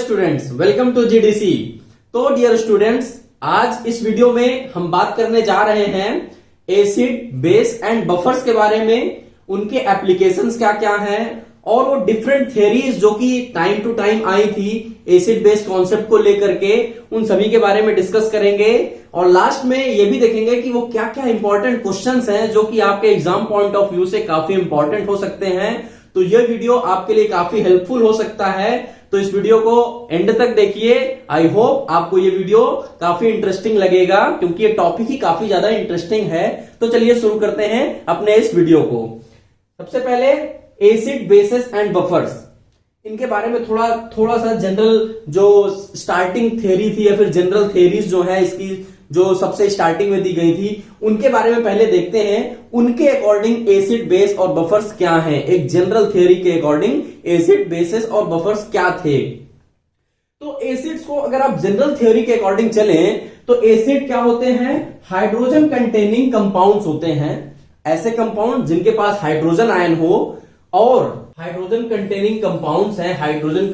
Students, welcome to GDC. तो dear students, आज इस वीडियो में हम बात करने जा रहे हैं एसिड, बेस एंड बफर्स के बारे में, उनके एप्लीकेशंस क्या क्या हैं और वो डिफरेंट थियरीज जो कि टाइम टू टाइम आई थी एसिड बेस कॉन्सेप्ट को लेकर के, उन सभी के बारे में डिस्कस करेंगे। और लास्ट में ये भी देखेंगे कि वो क्या क्या इंपॉर्टेंट क्वेश्चंस हैं जो कि आपके एग्जाम पॉइंट ऑफ व्यू से काफी इंपॉर्टेंट हो सकते हैं। तो यह वीडियो आपके लिए काफी हेल्पफुल हो सकता है, तो इस वीडियो को एंड तक देखिए। आई होप आपको ये वीडियो काफी इंटरेस्टिंग लगेगा क्योंकि ये टॉपिक ही काफी ज्यादा इंटरेस्टिंग है। तो चलिए शुरू करते हैं अपने इस वीडियो को। सबसे पहले एसिड, बेसिस एंड बफर्स, इनके बारे में थोड़ा सा जनरल जो स्टार्टिंग थ्योरी थी या फिर जनरल थ्योरीज जो है इसकी, जो सबसे स्टार्टिंग में दी गई थी, उनके बारे में पहले देखते हैं। उनके अकॉर्डिंग एसिड, बेस और बफर्स क्या हैं। एक जनरल थ्योरी के अकॉर्डिंग एसिड, बेसिस और बफर्स क्या थे। तो एसिड्स को अगर आप जनरल थ्योरी के अकॉर्डिंग चलें तो एसिड क्या होते हैं? हाइड्रोजन कंटेनिंग कंपाउंड्स होते हैं। ऐसे कंपाउंड जिनके पास हाइड्रोजन आयन हो, और हाइड्रोजन कंटेनिंग कंपाउंड्स हैं, हाइड्रोजन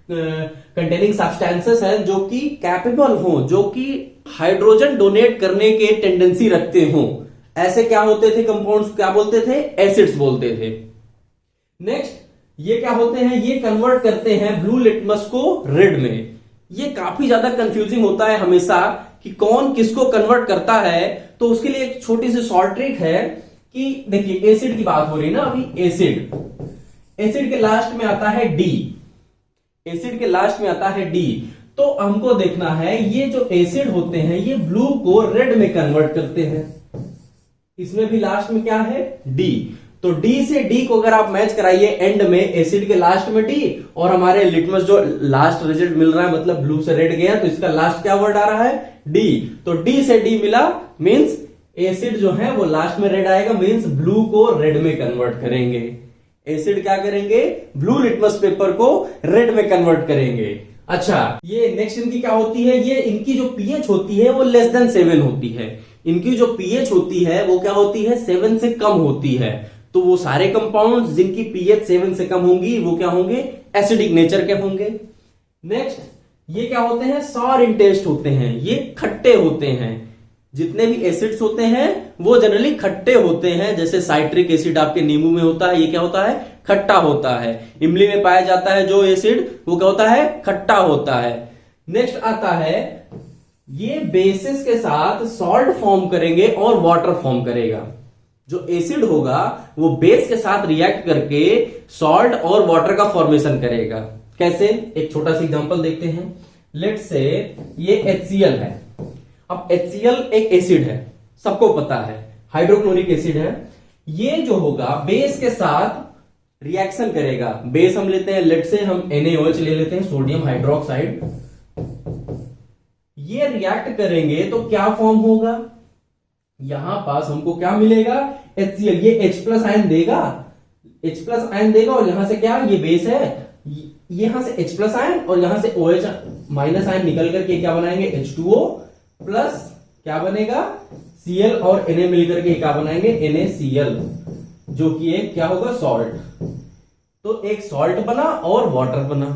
कंटेनिंग सब्सटेंसेस हैं जो कि कैपेबल हो, जो कि हाइड्रोजन डोनेट करने के टेंडेंसी रखते हो। ऐसे क्या होते थे कंपाउंड्स? क्या बोलते थे? एसिड्स बोलते थे। नेक्स्ट, ये क्या होते हैं? ये कन्वर्ट करते हैं ब्लू लिटमस को रेड में। ये काफी ज्यादा कंफ्यूजिंग होता है हमेशा कि कौन किसको कन्वर्ट करता है। तो उसके लिए एक छोटी सी शॉर्ट ट्रिक है कि देखिए, एसिड की बात हो रही है ना अभी। एसिड के लास्ट में आता है डी। एसिड के लास्ट में आता है डी। तो हमको देखना है ये जो एसिड होते हैं ये ब्लू को रेड में कन्वर्ट करते हैं। इसमें भी लास्ट में क्या है? डी। तो डी से डी को अगर आप मैच कराइए एंड में, एसिड के लास्ट में डी और हमारे लिटमस जो लास्ट रिजल्ट मिल रहा है, मतलब ब्लू से रेड गया, तो इसका लास्ट क्या वर्ड आ रहा है? डी। तो डी से डी मिला, मीन्स एसिड जो है वो लास्ट में रेड आएगा, मीन्स ब्लू को रेड में कन्वर्ट करेंगे। एसिड क्या करेंगे? ब्लू लिटमस पेपर को रेड में कन्वर्ट करेंगे। अच्छा, ये नेक्स्ट इनकी क्या होती है? ये इनकी जो पीएच होती है वो लेस देन 7 होती है। इनकी जो पीएच होती है वो क्या होती है? 7 से कम होती है। तो वो सारे कंपाउंड्स जिनकी पीएच 7 से कम होंगी वो क्या होंगे? एसिडिक नेचर के होंगे। नेक्स्ट, ये क्या होते हैं? सॉर इन टेस्ट होते हैं। ये खट्टे होते हैं। जितने भी एसिड्स होते हैं वो जनरली खट्टे होते हैं। जैसे साइट्रिक एसिड आपके नींबू में होता है, ये क्या होता है? खट्टा होता है। इमली में पाया जाता है जो एसिड, वो क्या होता है? खट्टा होता है। नेक्स्ट आता है, ये बेसिस के साथ सॉल्ट फॉर्म करेंगे और वाटर फॉर्म करेगा। जो एसिड होगा वो बेस के साथ रिएक्ट करके सॉल्ट और वाटर का फॉर्मेशन करेगा। कैसे? एक छोटा सा एग्जांपल देखते हैं। लेट्स से ये HCl है। अब HCl एक एसिड है, सबको पता है, हाइड्रोक्लोरिक एसिड है। ये जो होगा बेस के साथ रिएक्शन करेगा। बेस हम लेते हैं, लेट से हम NaOH ले लेते हैं, सोडियम हाइड्रोक्साइड। ये रिएक्ट करेंगे तो क्या फॉर्म होगा? यहां पास हमको क्या मिलेगा? HCl। ये H+ आयन देगा, H+ आयन देगा, और यहां से क्या? ये बेस है, यहां से H+ आयन और यहां से OH- आयन निकल करके क्या बनाएंगे? H2O प्लस क्या बनेगा? Cl और Na मिलकर के क्या बनाएंगे? NaCl, जो कि एक क्या होगा? सॉल्ट। तो एक सॉल्ट बना और वाटर बना।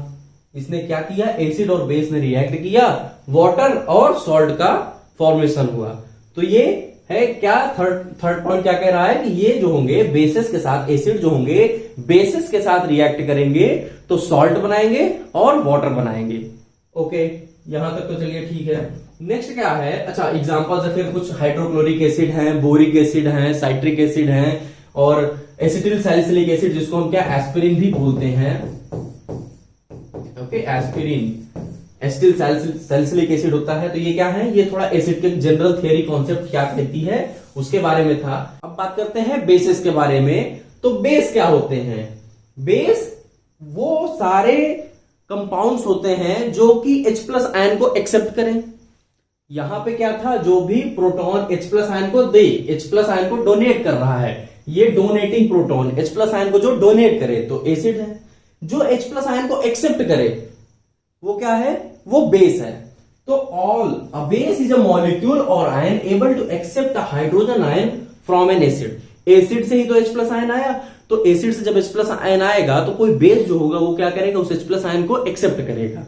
इसने क्या किया? एसिड और बेस ने रिएक्ट किया, वाटर और सॉल्ट का फॉर्मेशन हुआ। तो ये है क्या? थर्ड पॉइंट क्या कह रहा है कि ये जो होंगे बेसिस के साथ, एसिड जो होंगे बेसिस के साथ रिएक्ट करेंगे तो सॉल्ट बनाएंगे और वाटर बनाएंगे। ओके, यहां तक तो चलिए ठीक है। नेक्स्ट क्या है? अच्छा, एग्जांपल्स है फिर कुछ। हाइड्रोक्लोरिक एसिड हैं, बोरिक एसिड हैं, साइट्रिक एसिड हैं, और एसिटिल सैलिसिलिक एसिड जिसको हम क्या? एस्पिरिन भी बोलते हैं। Okay, aspirin, acetyl salicylic acid होता है। तो ये क्या है? ये थोड़ा एसिड के जनरल थियरी कॉन्सेप्ट क्या कहती है उसके बारे में था। अब बात करते हैं बेसिस के बारे में। तो बेस क्या होते हैं? बेस वो सारे कंपाउंड्स होते हैं जो कि H+ आयन को एक्सेप्ट करें। यहां पे क्या था? जो भी प्रोटॉन H+ आयन को दे, H+ आयन को डोनेट कर रहा है, ये डोनेटिंग प्रोटॉन H+ आयन को जो डोनेट करे तो एसिड है। जो H+ आयन को एक्सेप्ट करे वो क्या है? वो बेस है। तो a base is a molecule और ion able to accept a hydrogen ion from an acid. Acid से ही तो H+ आयन आया, तो एसिड से जब H+ आयन आएगा तो कोई बेस जो होगा वो क्या करेगा? उस H+ आयन को एक्सेप्ट करेगा।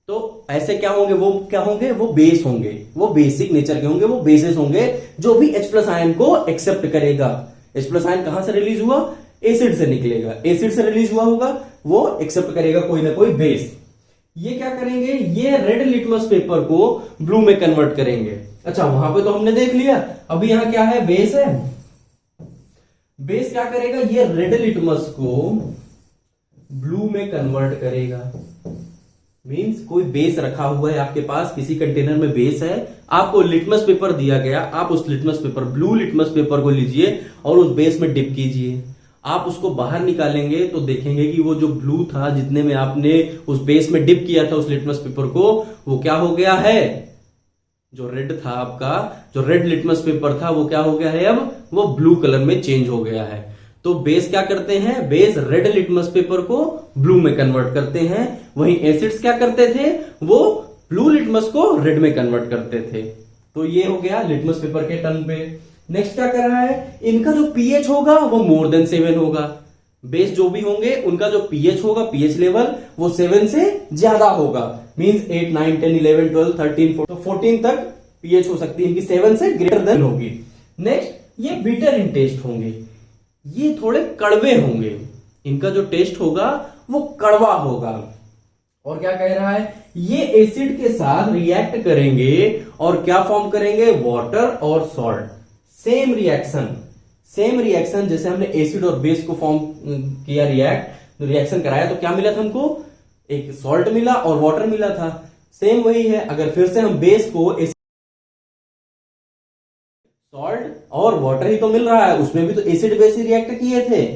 तो ऐसे क्या होंगे, वो क्या होंगे, वो बेस होंगे, वो बेसिक नेचर के होंगे, वो बेसिस होंगे जो भी H प्लस आयन को एक्सेप्ट करेगा। H प्लस आयन कहां से रिलीज हुआ, एसिड से निकलेगा, एसिड से रिलीज हुआ होगा, वो एक्सेप्ट करेगा कोई ना कोई बेस। ये क्या करेंगे, ये रेड लिटमस पेपर को ब्लू में कन्वर्ट करेंगे। अच्छा वहां पे तो हमने देख लिया, अभी यहां क्या है, बेस है। बेस क्या करेगा, ये रेड लिटमस को ब्लू में कन्वर्ट करेगा। मींस कोई बेस रखा हुआ है आपके पास, किसी कंटेनर में बेस है, आपको लिटमस पेपर दिया गया, आप उस litmus paper, blue litmus paper को लीजिए और उस बेस में डिप कीजिए। आप उसको बाहर निकालेंगे तो देखेंगे कि वो जो ब्लू था, जितने में आपने उस बेस में डिप किया था उस लिटमस पेपर को, वो क्या हो गया है, जो रेड था आपका, जो रेड लिटमस पेपर था, वो क्या हो गया है, अब वो ब्लू कलर में चेंज हो गया है। तो बेस क्या करते हैं, बेस रेड लिटमस पेपर को ब्लू में कन्वर्ट करते हैं। वहीं एसिड्स क्या करते थे, वो ब्लू लिटमस को रेड में कन्वर्ट करते थे। तो ये हो गया लिटमस पेपर के टर्न पे। नेक्स्ट क्या कर रहा है, इनका जो पीएच होगा वो मोर देन 7 होगा। बेस जो भी होंगे उनका जो पीएच होगा, पीएच लेवल, वो 7 से ज्यादा होगा। मींस 8, 9, 10, 11, 12, 13, 14 तक पीएच हो सकती है इनकी, 7 से ग्रेटर देन होगी। नेक्स्ट ये बिटर इन टेस्ट होंगे, ये थोड़े कड़वे होंगे, इनका जो टेस्ट होगा वो कड़वा होगा। और क्या कह रहा है, ये एसिड के साथ रिएक्ट करेंगे और क्या फॉर्म करेंगे, वाटर और सॉल्ट। सेम रिएक्शन जैसे हमने एसिड और बेस को फॉर्म किया, रिएक्शन कराया, तो क्या मिला था हमको, एक सॉल्ट मिला और वाटर मिला था। सेम वही है, अगर फिर से हम बेस को सॉल्ट और वाटर ही तो मिल रहा है, उसमें भी तो एसिड बेस ही रिएक्ट किए थे,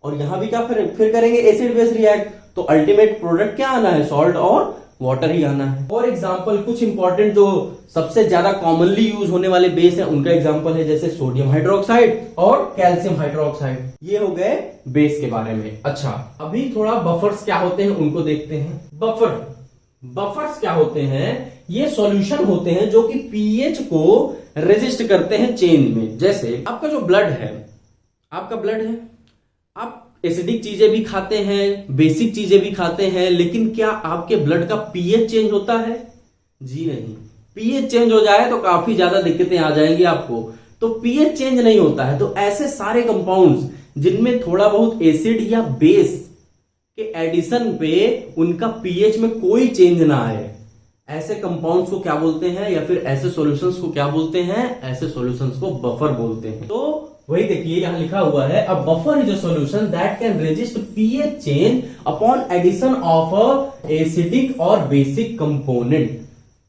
और यहां भी क्या फिर करेंगे, एसिड बेस रिएक्ट, तो अल्टीमेट प्रोडक्ट क्या आना है, सॉल्ट और वाटर ही आना है। और एग्जांपल कुछ इंपॉर्टेंट जो सबसे ज्यादा कॉमनली यूज होने वाले बेस है उनका एग्जांपल है, जैसे सोडियम हाइड्रोक्साइड और कैल्शियम हाइड्रोक्साइड। ये हो गए बेस के बारे में। अच्छा अभी थोड़ा बफर्स क्या होते हैं उनको देखते हैं। बफर्स क्या होते हैं, ये सॉल्यूशन होते हैं जो कि पीएच को रेजिस्ट करते हैं चेंज में। जैसे आपका जो ब्लड है, आप एसिडिक चीजें भी खाते हैं, बेसिक चीजें भी खाते हैं, लेकिन क्या आपके ब्लड का पीएच चेंज होता है? जी नहीं। पीएच चेंज हो जाए तो काफी ज्यादा दिक्कतें आ जाएंगी आपको। तो पीएच चेंज नहीं होता है, तो ऐसे सारे कंपाउंड्स जिनमें थोड़ा बहुत एसिड या बेस के एडिशन पे उनका पीएच में कोई चेंज ना आए, ऐसे कंपाउंड्स को क्या बोलते हैं, या फिर ऐसे सॉल्यूशंस को क्या बोलते हैं, ऐसे सॉल्यूशंस को बफर बोलते हैं। तो वही देखिए यहां लिखा हुआ है, a buffer is a solution that can resist pH change upon addition of a acidic और बेसिक कंपोनेंट।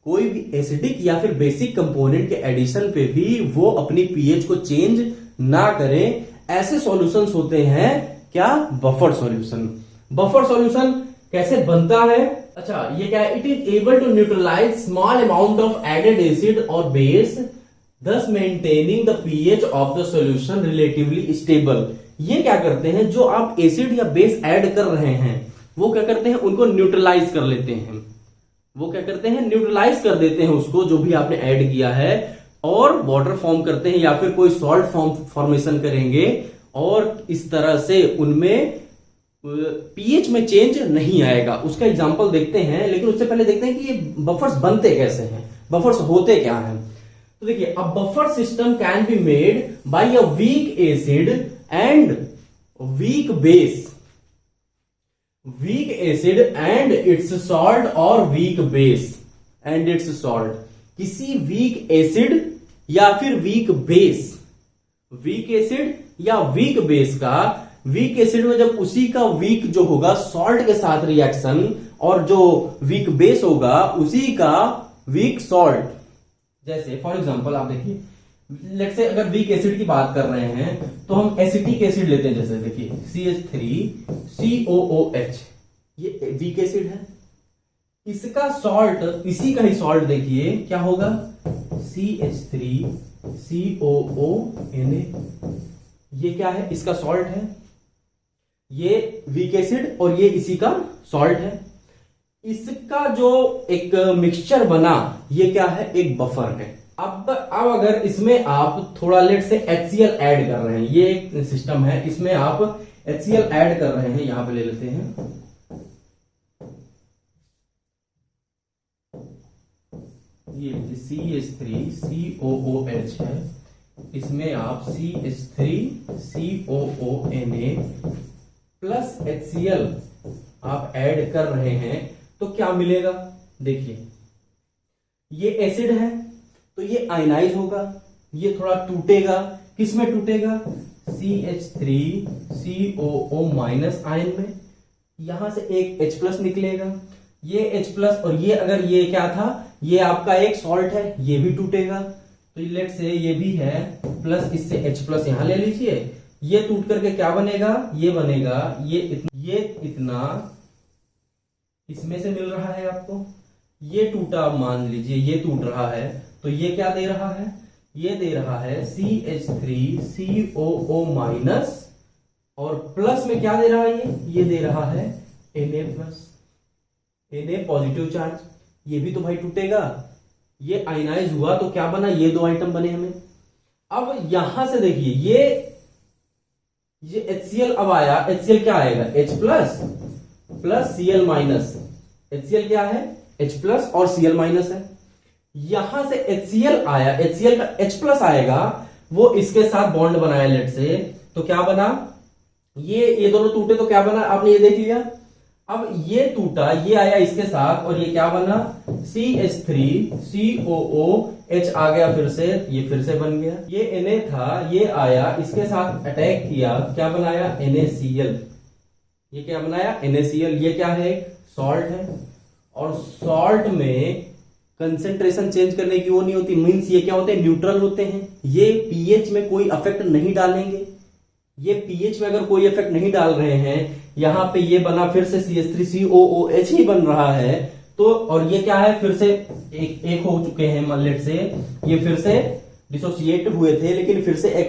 कोई भी एसिडिक या फिर बेसिक कंपोनेंट के एडिशन पे भी वो अपनी पीएच को चेंज ना करे, ऐसे सॉल्यूशंस होते हैं क्या, बफर सॉल्यूशन। बफर सॉल्यूशन कैसे बनता है, अच्छा ये क्या है, it is able to neutralize small amount of added acid और base thus maintaining the pH of the solution relatively stable। ये क्या करते हैं, जो आप एसिड या बेस ऐड कर रहे हैं वो क्या करते हैं, उनको न्यूट्रलाइज कर लेते हैं, वो क्या करते हैं, न्यूट्रलाइज कर देते हैं उसको जो भी आपने ऐड किया है, और वाटर फॉर्म करते हैं या फिर कोई सॉल्ट फॉर्मेशन करेंगे, और इस तरह से उनमें पीएच में चेंज नहीं आएगा। उसका एग्जांपल देखते हैं, लेकिन उससे पहले देखते हैं कि ये बफर्स बनते कैसे हैं, बफर्स होते क्या हैं। तो देखिए, a buffer system can be made by a weak acid and weak base, weak acid and its salt, और weak base and its salt. किसी वीक एसिड या फिर वीक बेस, वीक एसिड या वीक बेस का, weak acid में जब उसी का वीक जो होगा सॉल्ट के साथ रिएक्शन, और जो वीक बेस होगा उसी का वीक सॉल्ट। जैसे फॉर एग्जांपल आप देखिए, लेट्स से अगर वीक एसिड की बात कर रहे हैं तो हम एसिटिक एसिड लेते हैं, जैसे देखिए CH3COOH, ये वीक एसिड है, इसका सॉल्ट, इसी का ही सॉल्ट देखिए क्या होगा, CH3COONA। ये क्या है, इसका सॉल्ट है, ये वीक एसिड और ये इसी का सॉल्ट है। इसका जो एक मिक्सचर बना, ये क्या है, एक बफर है। अब अगर इसमें आप थोड़ा लेट से HCl ऐड कर रहे हैं, ये एक सिस्टम है, इसमें आप HCl ऐड कर रहे हैं, यहां पे ले लेते हैं, ये CH3COOH है, इसमें आप CH3COONA प्लस HCl आप ऐड कर रहे हैं तो क्या मिलेगा? देखिए ये एसिड है तो ये आयनाइज होगा, ये थोड़ा टूटेगा, किसमें टूटेगा? CH3COO माइनस आयन में। यहां से एक H प्लस निकलेगा, ये H प्लस और ये अगर ये क्या था, ये आपका एक सॉल्ट है, ये भी टूटेगा। तो लेट से ये भी है प्लस, इससे H प्लस यहां ले लीजिए, ये टूट करके क्या बनेगा? ये बनेगा ये इतना इसमें से मिल रहा है आपको, ये टूटा, मान लीजिए ये टूट रहा है तो ये क्या दे रहा है? ये दे रहा है CH3COO माइनस और प्लस में क्या दे रहा है? ये दे रहा है Na plus, Na positive charge. ये भी तो भाई टूटेगा, ये आयनाइज हुआ तो क्या बना? ये दो आइटम बने हमें। अब यहां से देखिए ये HCl अब आया, HCl क्या आएगा? H plus plus Cl minus. HCl क्या है? H प्लस और Cl माइनस है। यहां से HCl आया, HCl का H प्लस आएगा, वो इसके साथ बॉन्ड बनाया लेट से, तो क्या बना? ये दोनों टूटे तो क्या बना? आपने ये देख लिया। अब ये टूटा, ये आया इसके साथ और ये क्या बना? CH3COOH आ गया फिर से, ये फिर से बन गया। ये Na था, ये आया इसके साथ अटैक किया, क्या बनाया? NaCl। ये क्या बनाया? NaCl। ये क्या है? सॉल्ट है। और सॉल्ट में कंसेंट्रेशन चेंज करने की वो नहीं होती, मींस ये क्या होते हैं? न्यूट्रल होते हैं। ये पीएच में कोई इफेक्ट नहीं डालेंगे, ये पीएच में अगर कोई इफेक्ट नहीं डाल रहे हैं, यहां पे ये बना फिर से CH3COOH ही बन रहा है, तो और ये क्या है? फिर से एक हो चुके हैं, मान लेट से ये फिर से डिसोसिएट हुए थे, लेकिन फिर से एक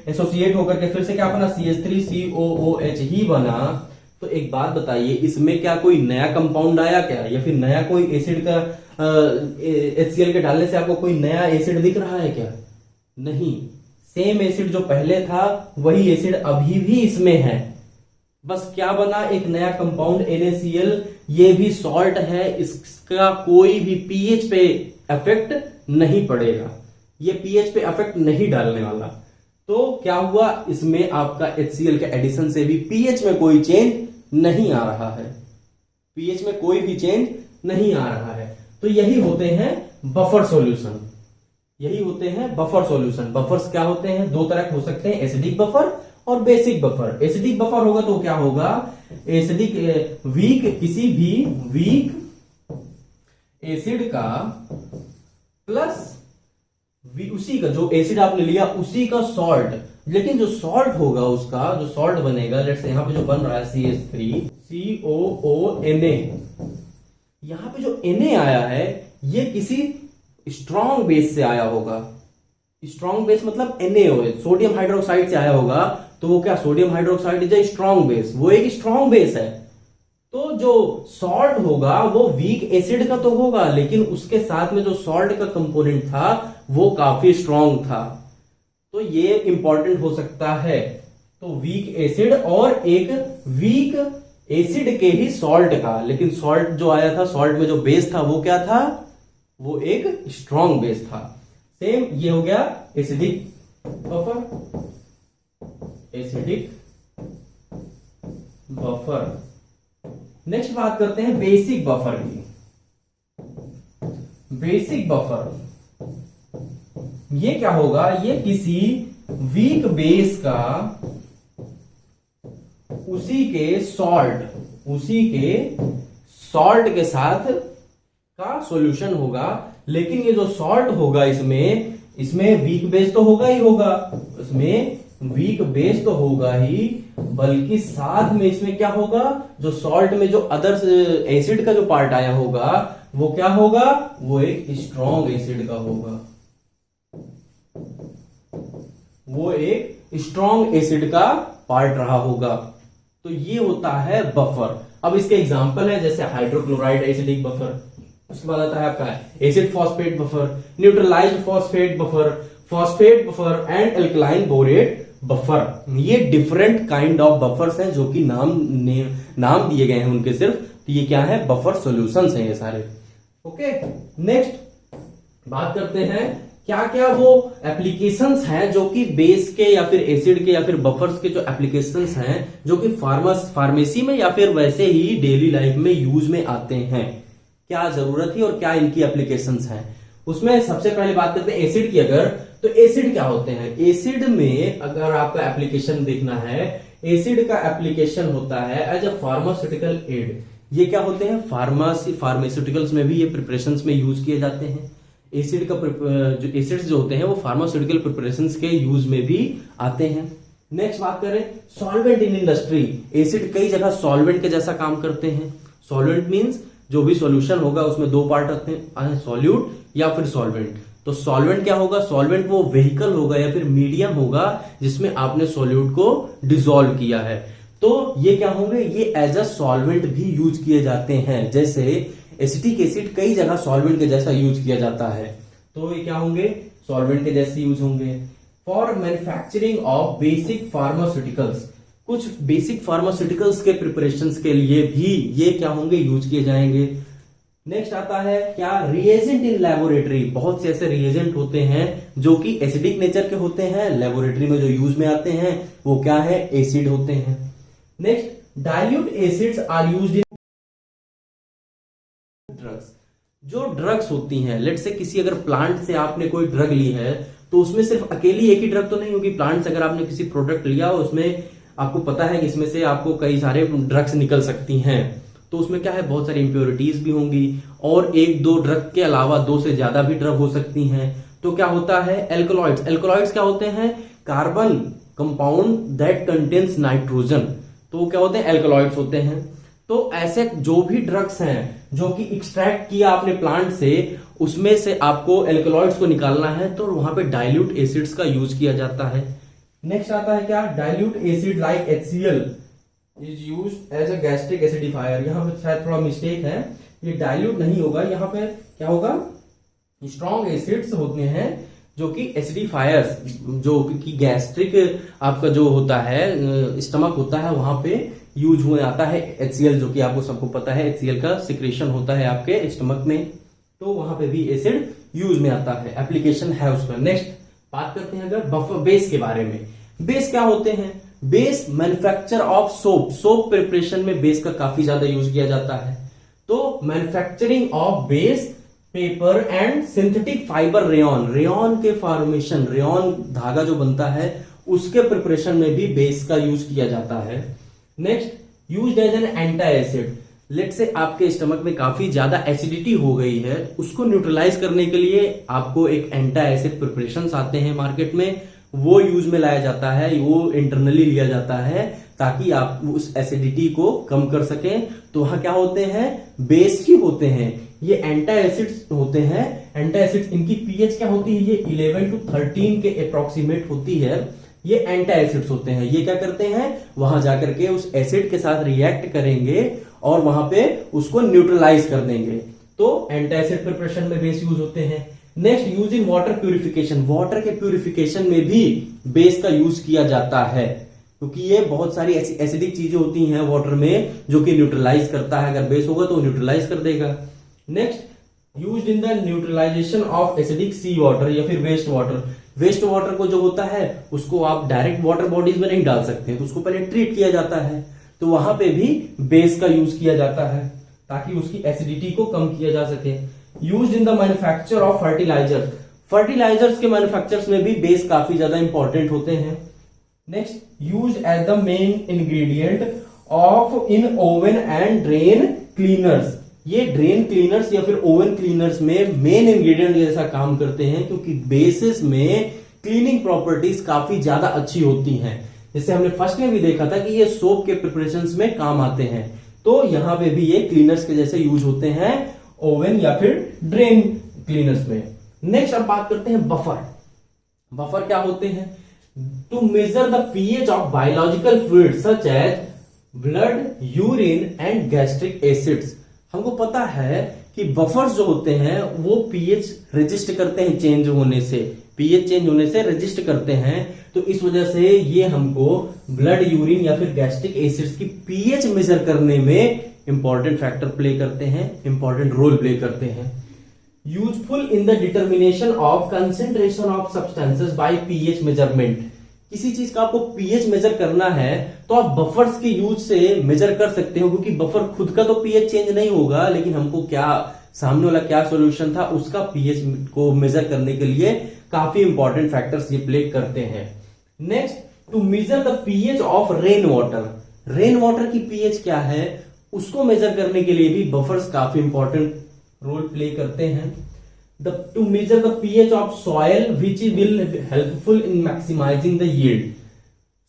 एसोसिएट होकर के फिर से क्या बना? CH3COOH ही बना। तो एक बात बताइए, इसमें क्या कोई नया कंपाउंड आया क्या? या फिर नया कोई एसिड का HCl के डालने से आपको कोई नया एसिड दिख रहा है क्या? नहीं, सेम एसिड जो पहले था वही एसिड अभी भी इसमें है, बस क्या बना? एक नया कंपाउंड NaCl। ये भी सॉल्ट है, इसका कोई भी पीएच पे इफेक्ट नहीं पड़ेगा, ये पीएच पे इफेक्ट नहीं डालने वाला। तो क्या हुआ? इसमें आपका HCl के एडिशन से भी पीएच में कोई चेंज नहीं आ रहा है, पीएच में कोई भी चेंज नहीं आ रहा है। तो यही होते हैं बफर सॉल्यूशन, यही होते हैं बफर सॉल्यूशन। बफर्स क्या होते हैं? दो तरह के हो सकते हैं, एसिडिक बफर और बेसिक बफर। एसिडिक बफर होगा तो क्या होगा? एसिडिक किसी भी वीक एसिड का प्लस उसी का जो एसिड आपने लिया उसी का सॉल्ट, लेकिन जो सॉल्ट होगा उसका जो सॉल्ट बनेगा, लेट्स से यहां पे जो बन रहा है CH3COONA, यहां पे जो Na आया है ये किसी स्ट्रॉन्ग बेस से आया होगा। स्ट्रॉन्ग बेस मतलब NaOH, सोडियम हाइड्रोक्साइड से आया होगा, तो वो क्या? Sodium hydroxide is a strong base, वो एक स्ट्रॉन्ग बेस है। तो जो सॉल्ट होगा वो वीक एसिड का तो होगा, लेकिन उसके साथ में जो सॉल्ट का कंपोनेंट था वो काफी स्ट्रॉन्ग था, तो ये इंपॉर्टेंट हो सकता है। तो वीक एसिड और एक वीक एसिड के ही सॉल्ट का, लेकिन सॉल्ट जो आया था, सॉल्ट में जो बेस था वो क्या था? वो एक स्ट्रॉन्ग बेस था। सेम ये हो गया acidic buffer, acidic buffer. Next बात करते हैं बेसिक बफर की। बेसिक बफर ये क्या होगा? ये किसी वीक बेस का उसी के सॉल्ट के साथ का सॉल्यूशन होगा, लेकिन ये जो सॉल्ट होगा इसमें वीक बेस तो होगा ही होगा, इसमें वीक बेस तो होगा ही, बल्कि साथ में इसमें क्या होगा? जो सॉल्ट में जो अदर एसिड का जो पार्ट आया होगा वो क्या होगा? वो एक स्ट्रॉन्ग एसिड का होगा, वो एक स्ट्रॉन्ग एसिड का पार्ट रहा होगा। तो ये होता है बफर। अब इसके एग्जांपल है जैसे हाइड्रोक्लोराइड एसिडिक बफर, उसके बाद आता है आपका acid phosphate buffer, neutralised phosphate buffer and alkaline borate buffer. ये डिफरेंट काइंड ऑफ बफर्स हैं जो कि नाम दिए गए हैं उनके सिर्फ। तो ये क्या है? बफर सॉल्यूशंस हैं ये सारे। ओके, नेक्स्ट बात करते हैं क्या क्या वो एप्लीकेशंस हैं जो कि बेस के या फिर एसिड के या फिर बफर्स के जो एप्लीकेशंस हैं जो कि फार्मेसी में या फिर वैसे ही डेली लाइफ में यूज में आते हैं, क्या जरूरत है और क्या इनकी एप्लीकेशंस हैं। उसमें सबसे पहले बात करते हैं एसिड की। अगर तो एसिड क्या होते हैं, एसिड में अगर आपका एप्लीकेशन देखना है, एसिड का एप्लीकेशन होता है एज अ फार्मास्यूटिकल एड। ये क्या होते हैं, फार्मास्यूटिकल्स में भी ये प्रिपरेशंस में यूज किए जाते हैं। एसिड का जो एसिड्स जो होते हैं वो फार्मास्यूटिकल प्रिपरेशंस के यूज में भी आते हैं। नेक्स्ट बात करें सॉल्वेंट इन इंडस्ट्री। एसिड कई जगह सॉल्वेंट के जैसा काम करते हैं। सॉल्वेंट मींस जो भी सॉल्यूशन होगा उसमें दो पार्ट रहते हैं, सॉल्यूट या फिर सॉल्वेंट। तो सॉल्वेंट क्या होगा, सॉल्वेंट वो व्हीकल होगा या फिर मीडियम होगा जिसमें आपने सॉल्यूट को डिसॉल्व किया है। तो ये क्या होंगे, ये एज अ सॉल्वेंट भी यूज किए जाते हैं। जैसे एसिटिक एसिड कई जगह सॉल्वेंट के जैसा यूज किया जाता है, तो ये क्या होंगे, सॉल्वेंट के जैसे यूज होंगे। For manufacturing of basic pharmaceuticals, कुछ बेसिक फार्मास्यूटिकल्स के प्रिपरेशंस के लिए भी ये क्या होंगे, यूज किए जाएंगे। नेक्स्ट आता है क्या, रिएजेंट इन लेबोरेटरी। बहुत से ऐसे रिएजेंट होते हैं जो कि एसिडिक नेचर के होते हैं, लेबोरेटरी में जो यूज में आते हैं वो क्या है, एसिड होते हैं। Next dilute acids are used in drugs. जो ड्रग्स होती हैं, लेट से किसी अगर प्लांट से आपने कोई ड्रग ली है तो उसमें सिर्फ अकेली एक ही ड्रग तो नहीं होगी। प्लांट से अगर आपने किसी प्रोडक्ट लिया उसमें आपको पता है कि इसमें से आपको कई सारे ड्रग्स निकल सकती हैं, तो उसमें क्या है, बहुत सारी इंप्योरिटीज भी होंगी और एक दो ड्रग के अलावा दो से ज्यादा भी ड्रग हो सकती हैं। तो क्या होता है, एल्कलॉइड्स। एल्कलॉइड्स क्या होते हैं, carbon compound that contains nitrogen, तो क्या होते हैं, एल्कलॉइड्स होते हैं। तो ऐसे जो भी ड्रग्स हैं जो कि एक्सट्रैक्ट किया आपने प्लांट से, उसमें से आपको एल्कलॉइड्स को निकालना है तो वहां पे डाइल्यूट एसिड्स का यूज किया जाता है। नेक्स्ट आता है क्या, dilute acid like HCl is used as a gastric acidifier. यहाँ पे शायद थोड़ा मिस्टेक है, ये डाइल्यूट नहीं होगा, यहाँ पे क्या होगा, स्ट्रॉन्ग एसिड्स होते हैं जो कि एसिडिफायर्स, जो कि गैस्ट्रिक आपका जो होता है स्टमक होता है वहां पे यूज हुए आता है HCl, जो कि आपको सबको पता है HCl का सिक्रेशन होता है आपके स्टमक में, तो वहां पे भी एसिड यूज में आता है, एप्लीकेशन है उसका। नेक्स्ट बात करते हैं अगर बफर बेस के बारे में। बेस क्या होते हैं, base manufacture of soap. Soap preparation में बेस का काफी ज्यादा यूज किया जाता है। तो manufacturing of base, paper and synthetic fibre rayon, rayon के फॉर्मेशन, रेयन धागा जो बनता है उसके प्रिपरेशन में भी बेस का यूज किया जाता है। Next used as an anti acid. Let से आपके स्टमक में काफी ज्यादा एसिडिटी हो गई है, उसको न्यूट्रलाइज करने के लिए आपको एक एंटी एसिड प्रिपरेशंस आते हैं मार्केट में, वो यूज में लाया जाता है, वो इंटरनली लिया जाता है ताकि आप उस एसिडिटी को कम कर सकें। तो वहां क्या होते हैं, बेस ही होते हैं, ये एंटी एसिड्स होते हैं। एंटी एसिड्स इनकी पीएच क्या होती है, ये 11 to 13 के अप्रोक्सीमेट होती है। ये एंटी एसिड्स होते हैं, ये क्या करते हैं, वहां जाकर के उस एसिड के साथ रिएक्ट करेंगे और वहां पे उसको न्यूट्रलाइज कर देंगे। तो एंटी एसिड प्रिपरेशन में बेस यूज होते हैं। Next use in water purification. Water के प्यूरिफिकेशन में भी बेस का यूज किया जाता है, क्योंकि ये बहुत सारी ऐसी एसिडिक चीजें होती हैं वाटर में जो कि न्यूट्रलाइज करता है। अगर बेस होगा तो न्यूट्रलाइज कर देगा। Next used in the neutralization of acidic sea water या फिर वेस्ट वाटर। वेस्ट वाटर को जो होता है उसको आप डायरेक्ट वाटर बॉडीज में नहीं डाल सकते, तो उसको पहले ट्रीट किया जाता है, तो वहां पे भी बेस का यूज किया जाता है ताकि उसकी एसिडिटी को कम किया जा सके। Used in the manufacture of fertilizers. Fertilizers के मैन्युफैक्चर्स में भी बेस काफी ज्यादा इंपॉर्टेंट होते हैं। Next used as the main ingredient of in oven and drain cleaners. ये ड्रेन क्लीनर्स या फिर ओवन क्लीनर्स में मेन इंग्रेडिएंट जैसा काम करते हैं, क्योंकि बेसिस में क्लीनिंग प्रॉपर्टीज काफी ज्यादा अच्छी होती हैं। जैसे हमने फर्स्ट में भी देखा था कि ये सोप के प्रिपरेशंस में काम आते हैं, तो यहां पे भी ये क्लीनर्स के जैसे यूज होते हैं ओवन या फिर ड्रेन क्लीनर्स में। नेक्स्ट अब बात करते हैं बफर। बफर क्या होते हैं, to measure the pH of biological fluid such as blood, urine and gastric acids. हमको पता है कि बफर्स जो होते हैं वो पीएच रजिस्ट करते हैं, चेंज होने से, पीएच चेंज होने से रजिस्ट करते हैं, तो इस वजह से ये हमको ब्लड, यूरिन या फिर गैस्ट्रिक एसिड्स की पीएच मेजर करने में इंपॉर्टेंट फैक्टर प्ले करते हैं, इंपॉर्टेंट रोल प्ले करते हैं। Useful in the determination of concentration of substances bye pH measurement. किसी चीज का आपको पीएच मेजर करना है तो आप बफर्स के यूज से मेजर कर सकते हो, क्योंकि बफर खुद का तो पीएच चेंज नहीं होगा, लेकिन हमको क्या सामने वाला क्या सॉल्यूशन था उसका पीएच को मेजर करने के लिए काफी इंपॉर्टेंट फैक्टर्स ये प्ले करते हैं। Next, to measure the pH of rain water. Rain water की पीएच क्या है उसको मेजर करने के लिए भी बफर्स काफी इंपॉर्टेंट रोल प्ले करते हैं। To measure the pH of soil which will helpful in maximizing the yield.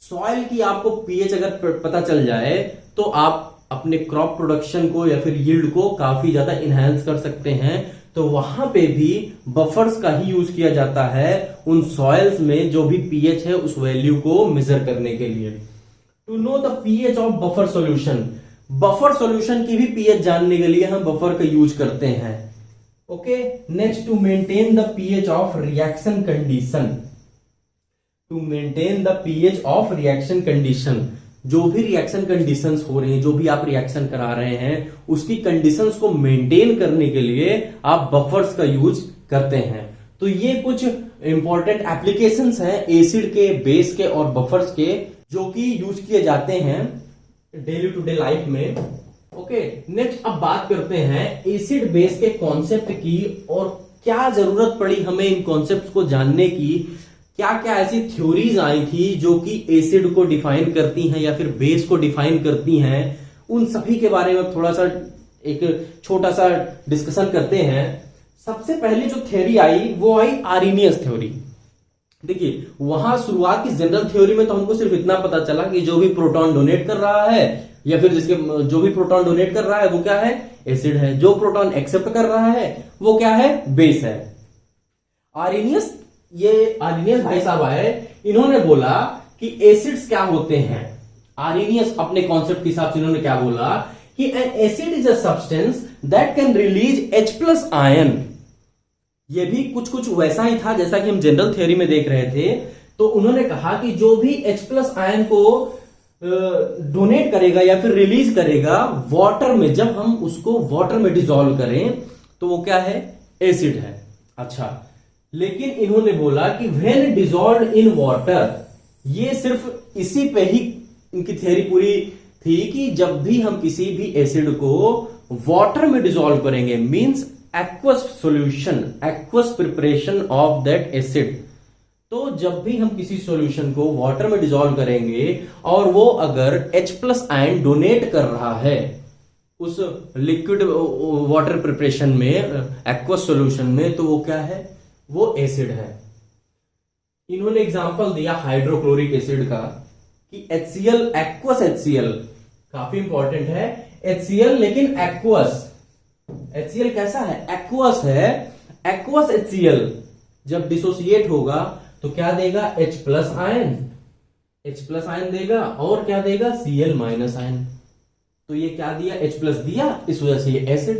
Soil की आपको पीएच अगर पता चल जाए तो आप अपने क्रॉप प्रोडक्शन को या फिर यील्ड को काफी ज्यादा इनहेंस कर सकते हैं। तो वहां पे भी बफर्स का ही यूज किया जाता है उन सॉइल्स में जो भी पीएच है उस वैल्यू को मेजर करने के लिए। To know the pH of buffer solution. Buffer solution की भी पीएच जानने के लिए हम बफर का यूज करते हैं। Okay, next, to maintain the pH of reaction condition. To maintain the pH of reaction condition, जो भी रिएक्शन कंडीशंस हो रही हैं, जो भी आप रिएक्शन करा रहे हैं उसकी कंडीशंस को मेंटेन करने के लिए आप बफर्स का यूज करते हैं। तो ये कुछ इंपॉर्टेंट एप्लीकेशंस हैं एसिड के, बेस के और बफर्स के, जो कि यूज किए जाते हैं डेली टू डे लाइफ में। ओके, नेक्स्ट अब बात करते हैं एसिड बेस के कॉन्सेप्ट की और क्या जरूरत पड़ी हमें इन कॉन्सेप्ट को जानने की। क्या क्या ऐसी थ्योरीज आई थी जो कि एसिड को डिफाइन करती हैं या फिर बेस को डिफाइन करती हैं, उन सभी के बारे में थोड़ा सा एक छोटा सा डिस्कशन करते हैं। सबसे पहले जो थ्योरी आई वो आई आर्रेनियस थ्योरी। देखिए, वहां शुरुआत की जनरल थ्योरी में तो हमको सिर्फ इतना पता चला कि जो भी प्रोटॉन डोनेट कर रहा है या फिर जिसके जो भी प्रोटॉन डोनेट कर रहा है वो क्या है, एसिड है। जो प्रोटॉन एक्सेप्ट कर रहा है वो क्या है, बेस है। आर्रेनियस भाई साहब आए, इन्होंने बोला कि एसिड्स क्या होते हैं। आर्रेनियस अपने कॉन्सेप्ट के हिसाब से इन्होंने क्या बोला कि N acid is a substance that can release H+ ion. ये भी कुछ वैसा ही था जैसा कि हम जनरल थ्योरी में देख रहे थे। तो उन्होंने कहा कि जो भी H+ आयन को डोनेट करेगा या फिर रिलीज करेगा वाटर में, जब हम उसको वाटर में डिसॉल्व करें तो वो क्या है, एसिड है। अच्छा, लेकिन इन्होंने बोला कि व्हेन डिसॉल्व्ड इन वाटर, ये सिर्फ इसी पे ही इनकी थ्योरी पूरी थी कि जब भी हम किसी भी एसिड को वाटर में डिसॉल्व करेंगे, means aqueous solution, aqueous preparation of that acid. तो जब भी हम किसी सॉल्यूशन को वाटर में डिसॉल्व करेंगे और वो अगर H+ आयन डोनेट कर रहा है उस लिक्विड वाटर प्रिपरेशन में, एक्वस सॉल्यूशन में, तो वो क्या है, वो एसिड है। इन्होंने एग्जांपल दिया हाइड्रोक्लोरिक एसिड का कि HCl, एक्वस HCl, काफी इंपॉर्टेंट है HCl, लेकिन एक्वस। HCl कैसा है, एक्वस है। एक्वस HCl जब डिसोसिएट होगा तो क्या देगा, H+ आयन, H+ आयन देगा और क्या देगा, Cl- आयन। तो ये क्या दिया, H+ दिया, इस वजह से ये एसिड।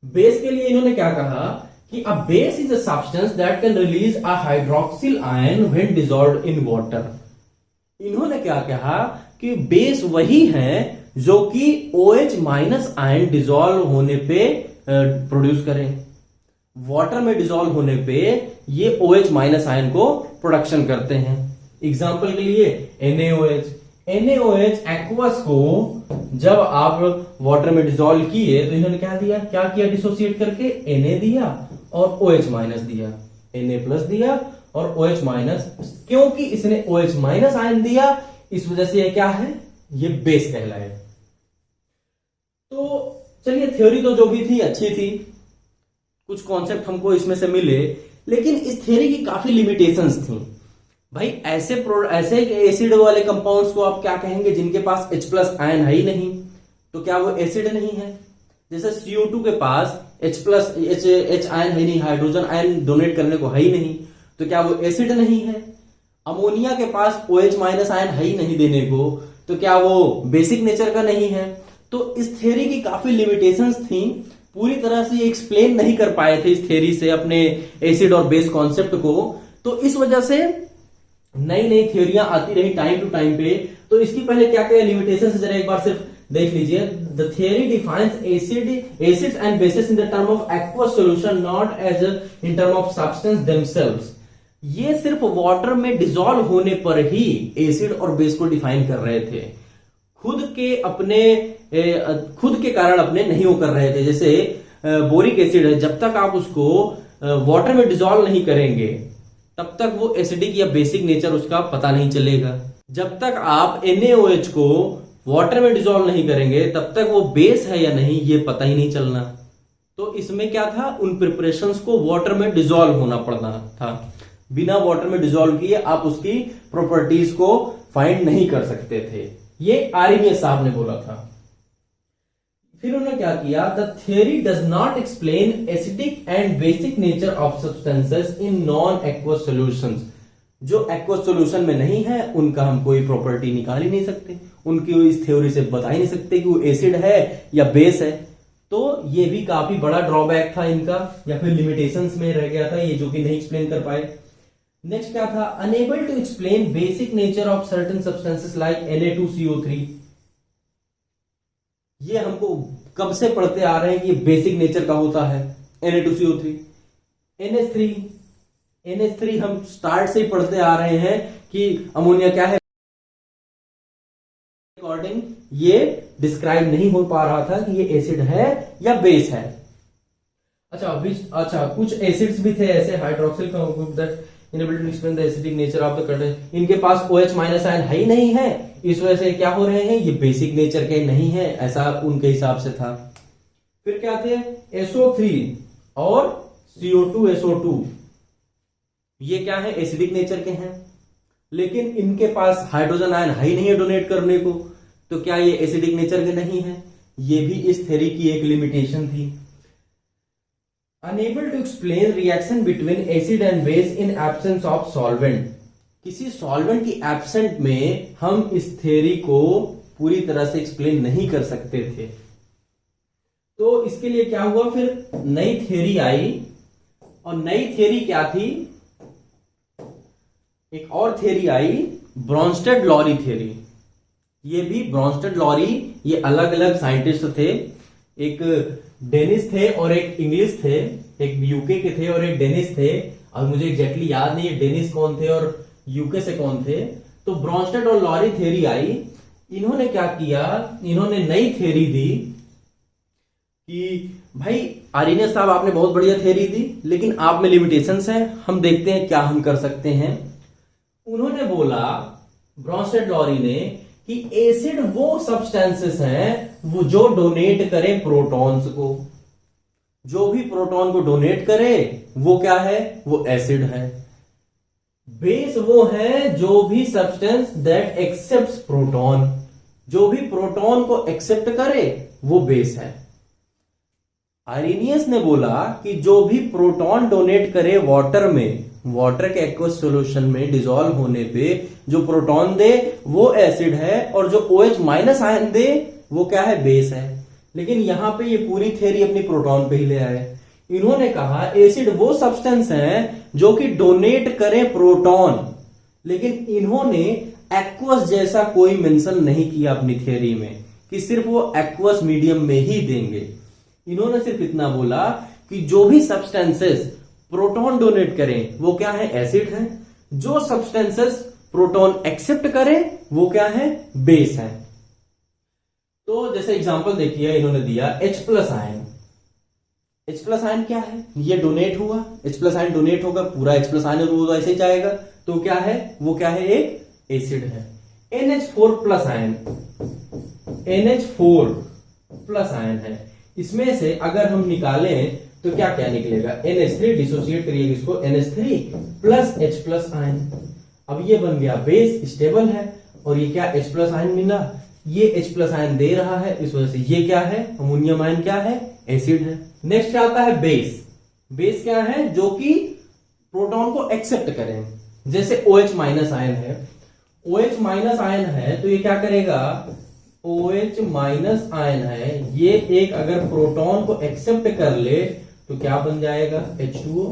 बेस के लिए इन्होंने क्या कहा कि a base is a substance that can release a hydroxyl ion when dissolved in water। इन्होंने क्या कहा कि बेस वही है जो कि OH- आयन डिसॉल्व होने पे प्रोड्यूस करें। वाटर में डिसॉल्व होने पे ये OH- आयन को प्रोडक्शन करते हैं। एग्जांपल के लिए NaOH एक्वस को जब आप वाटर में डिसॉल्व किए तो इन्होंने क्या किया, डिसोसिएट करके Na दिया और OH- दिया, Na+ दिया और OH-। क्योंकि इसने OH- आयन दिया, इस वजह से ये क्या है, ये बेस कहलाए। तो चलिए, थ्योरी तो जो भी थी अच्छी थी, कुछ कॉन्सेप्ट हमको इसमें से मिले, लेकिन इस थ्योरी की काफी लिमिटेशंस थी। भाई ऐसे एसिड वाले कंपाउंड्स को आप क्या कहेंगे जिनके पास H+ आयन है ही नहीं, तो क्या वो एसिड नहीं है। जैसे CO2 के पास H आयन है नहीं, हाइड्रोजन आयन डोनेट करने को है ही नहीं, तो क्या वो एसिड नहीं है। अमोनिया के पास OH- आयन है ही नहीं देने को, तो क्या वो बेसिक नेचर का नहीं है। तो इस थ्योरी की काफी लिमिटेशंस थी, पूरी तरह से एक्सप्लेन नहीं कर पाए थे इस थ्योरी से अपने एसिड और बेस कॉन्सेप्ट को। तो इस वजह से नई नई थ्योरियां आती रही टाइम टू टाइम पे। तो इसकी पहले क्या क्या लिमिटेशंस जरा एक बार सिर्फ देख लीजिए, the theory defines acids and bases in the term of aqueous solution, not as in term of substance themselves. ये सिर्फ वाटर में डिसॉल्व होने पर ही एसिड और बेस को डिफाइन कर रहे थे, खुद के कारण अपने नहीं वो कर रहे थे। जैसे बोरिक एसिड है, जब तक आप उसको वाटर में डिसॉल्व नहीं करेंगे तब तक वो एसिडिक या बेसिक नेचर उसका पता नहीं चलेगा। जब तक आप NaOH को वाटर में डिसॉल्व नहीं करेंगे तब तक वो बेस है या नहीं ये पता ही नहीं चलना। तो इसमें क्या था, उन प्रिपरेशंस को वाटर में डिसॉल्व होना पड़ना था। बिना वाटर में डिसॉल्व किए आप उसकी प्रॉपर्टीज को फाइंड नहीं कर सकते थे। ये आर्हेनियस साहब ने बोला था। फिर उन्होंने क्या किया, the theory does not explain acidic and basic nature of substances in non aqueous solutions. जो एक्वस सॉल्यूशन में नहीं है उनका हम कोई प्रॉपर्टी निकाल ही नहीं सकते, उनकी इस थ्योरी से बता ही नहीं सकते कि वो एसिड है या बेस है। तो ये भी काफी बड़ा ड्रॉबैक था इनका, या फिर लिमिटेशंस में रह गया था ये, जो कि नहीं एक्सप्लेन कर पाए। नेक्स्ट क्या था, unable to explain basic nature of certain substances like Na2CO3। ये हमको कब से पढ़ते आ रहे हैं कि बेसिक नेचर का होता है Na2CO3। NH3 हम स्टार्ट से ही पढ़ते आ रहे हैं कि अमोनिया क्या है, अकॉर्डिंग ये डिस्क्राइब नहीं हो पा रहा था कि ये एसिड है या बेस है। अच्छा कुछ एसिड्स भी थे ऐसे, हाइड्रोक्सिल का group that enable to explain the acidic nature of the content. इनके पास OH- आयन है ही नहीं है, इस वजह से क्या हो रहे हैं, ये बेसिक नेचर के नहीं है, ऐसा उनके हिसाब से था। फिर क्या थे, SO3 और CO2SO2, ये क्या है, एसिडिक नेचर के हैं, लेकिन इनके पास हाइड्रोजन आयन है ही नहीं है डोनेट करने को, तो क्या ये एसिडिक नेचर के नहीं है। ये भी इस थ्योरी की एक लिमिटेशन थी। Unable to explain reaction between acid and base in absence of solvent. किसी सॉल्वेंट की एब्सेंट में हम इस थ्योरी को पूरी तरह से एक्सप्लेन नहीं कर सकते थे। तो इसके लिए क्या हुआ, फिर नई थ्योरी आई, और नई थ्योरी क्या थी, एक और थ्योरी आई, ब्रॉन्स्टेड-लॉरी थ्योरी। ये भी ब्रॉन्स्टेड-लॉरी, ये अलग अलग साइंटिस्ट थे, एक डेनिस थे और एक इंग्लिश थे, एक यूके के थे और एक डेनिस थे, और मुझे एग्जैक्टली याद नहीं है डेनिस कौन थे और यूके से कौन थे। तो ब्रॉन्स्टेड और लॉरी थ्योरी आई, इन्होंने क्या किया, इन्होंने नई थ्योरी दी कि भाई आर्हेनियस साहब आपने बहुत बढ़िया थ्योरी दी, लेकिन आप में लिमिटेशंस है, हम देखते हैं क्या हम कर सकते हैं। उन्होंने बोला, ब्रॉन्स्टेड-लॉरी ने, कि एसिड वो सब्सटेंसेस हैं वो जो डोनेट करे प्रोटॉन्स को, जो भी प्रोटॉन को डोनेट करे वो क्या है, वो एसिड है। बेस वो है जो भी सब्सटेंस दैट एक्सेप्ट्स प्रोटॉन, जो भी प्रोटॉन को एक्सेप्ट करे वो बेस है। आर्हेनियस ने बोला कि जो भी प्रोटॉन डोनेट करे वाटर में, वाटर के एक्वस सॉल्यूशन में डिसॉल्व होने पे जो प्रोटॉन दे वो एसिड है, और जो OH- आयन दे वो क्या है, बेस है। लेकिन यहां पे ये पूरी थ्योरी अपनी प्रोटॉन पे ही ले आए। इन्होंने कहा एसिड वो सब्सटेंस है जो कि डोनेट करे प्रोटॉन, लेकिन इन्होंने एक्वस जैसा कोई मेंशन नहीं किया अपनी थ्योरी में कि सिर्फ वो एक्वस मीडियम में ही देंगे। इन्होंने सिर्फ इतना बोला कि जो भी सब्सटेंसेस प्रोटॉन डोनेट करें वो क्या है, एसिड है, जो सब्सटेंसेस प्रोटॉन एक्सेप्ट करें वो क्या है, बेस है। तो जैसे एग्जांपल देखिए, इन्होंने दिया H+ आयन। H+ आयन क्या है, ये डोनेट हुआ, H+ आयन डोनेट होगा, पूरा H+ आयन वो ऐसे ही जाएगा, तो क्या है, वो क्या है, एक एसिड है। NH4+ आयन, NH4+ आयन है, इसमें से अगर हम निकालें तो क्या क्या निकलेगा, NH3 डिसोसिएट करिए इसको, NH3 प्लस H+ आयन। अब ये बन गया बेस, स्टेबल है, और ये क्या H+ आयन मिला, ये H+ आयन दे रहा है, इस वजह से ये क्या है, अमोनियम आयन क्या है, एसिड है। नेक्स्ट क्या आता है, बेस। बेस क्या है, जो कि प्रोटॉन को एक्सेप्ट करें, जैसे OH- आयन है, OH- आयन है तो ये क्या करेगा, OH- आयन है, ये एक अगर प्रोटॉन को एक्सेप्ट कर ले तो क्या बन जाएगा, H2O।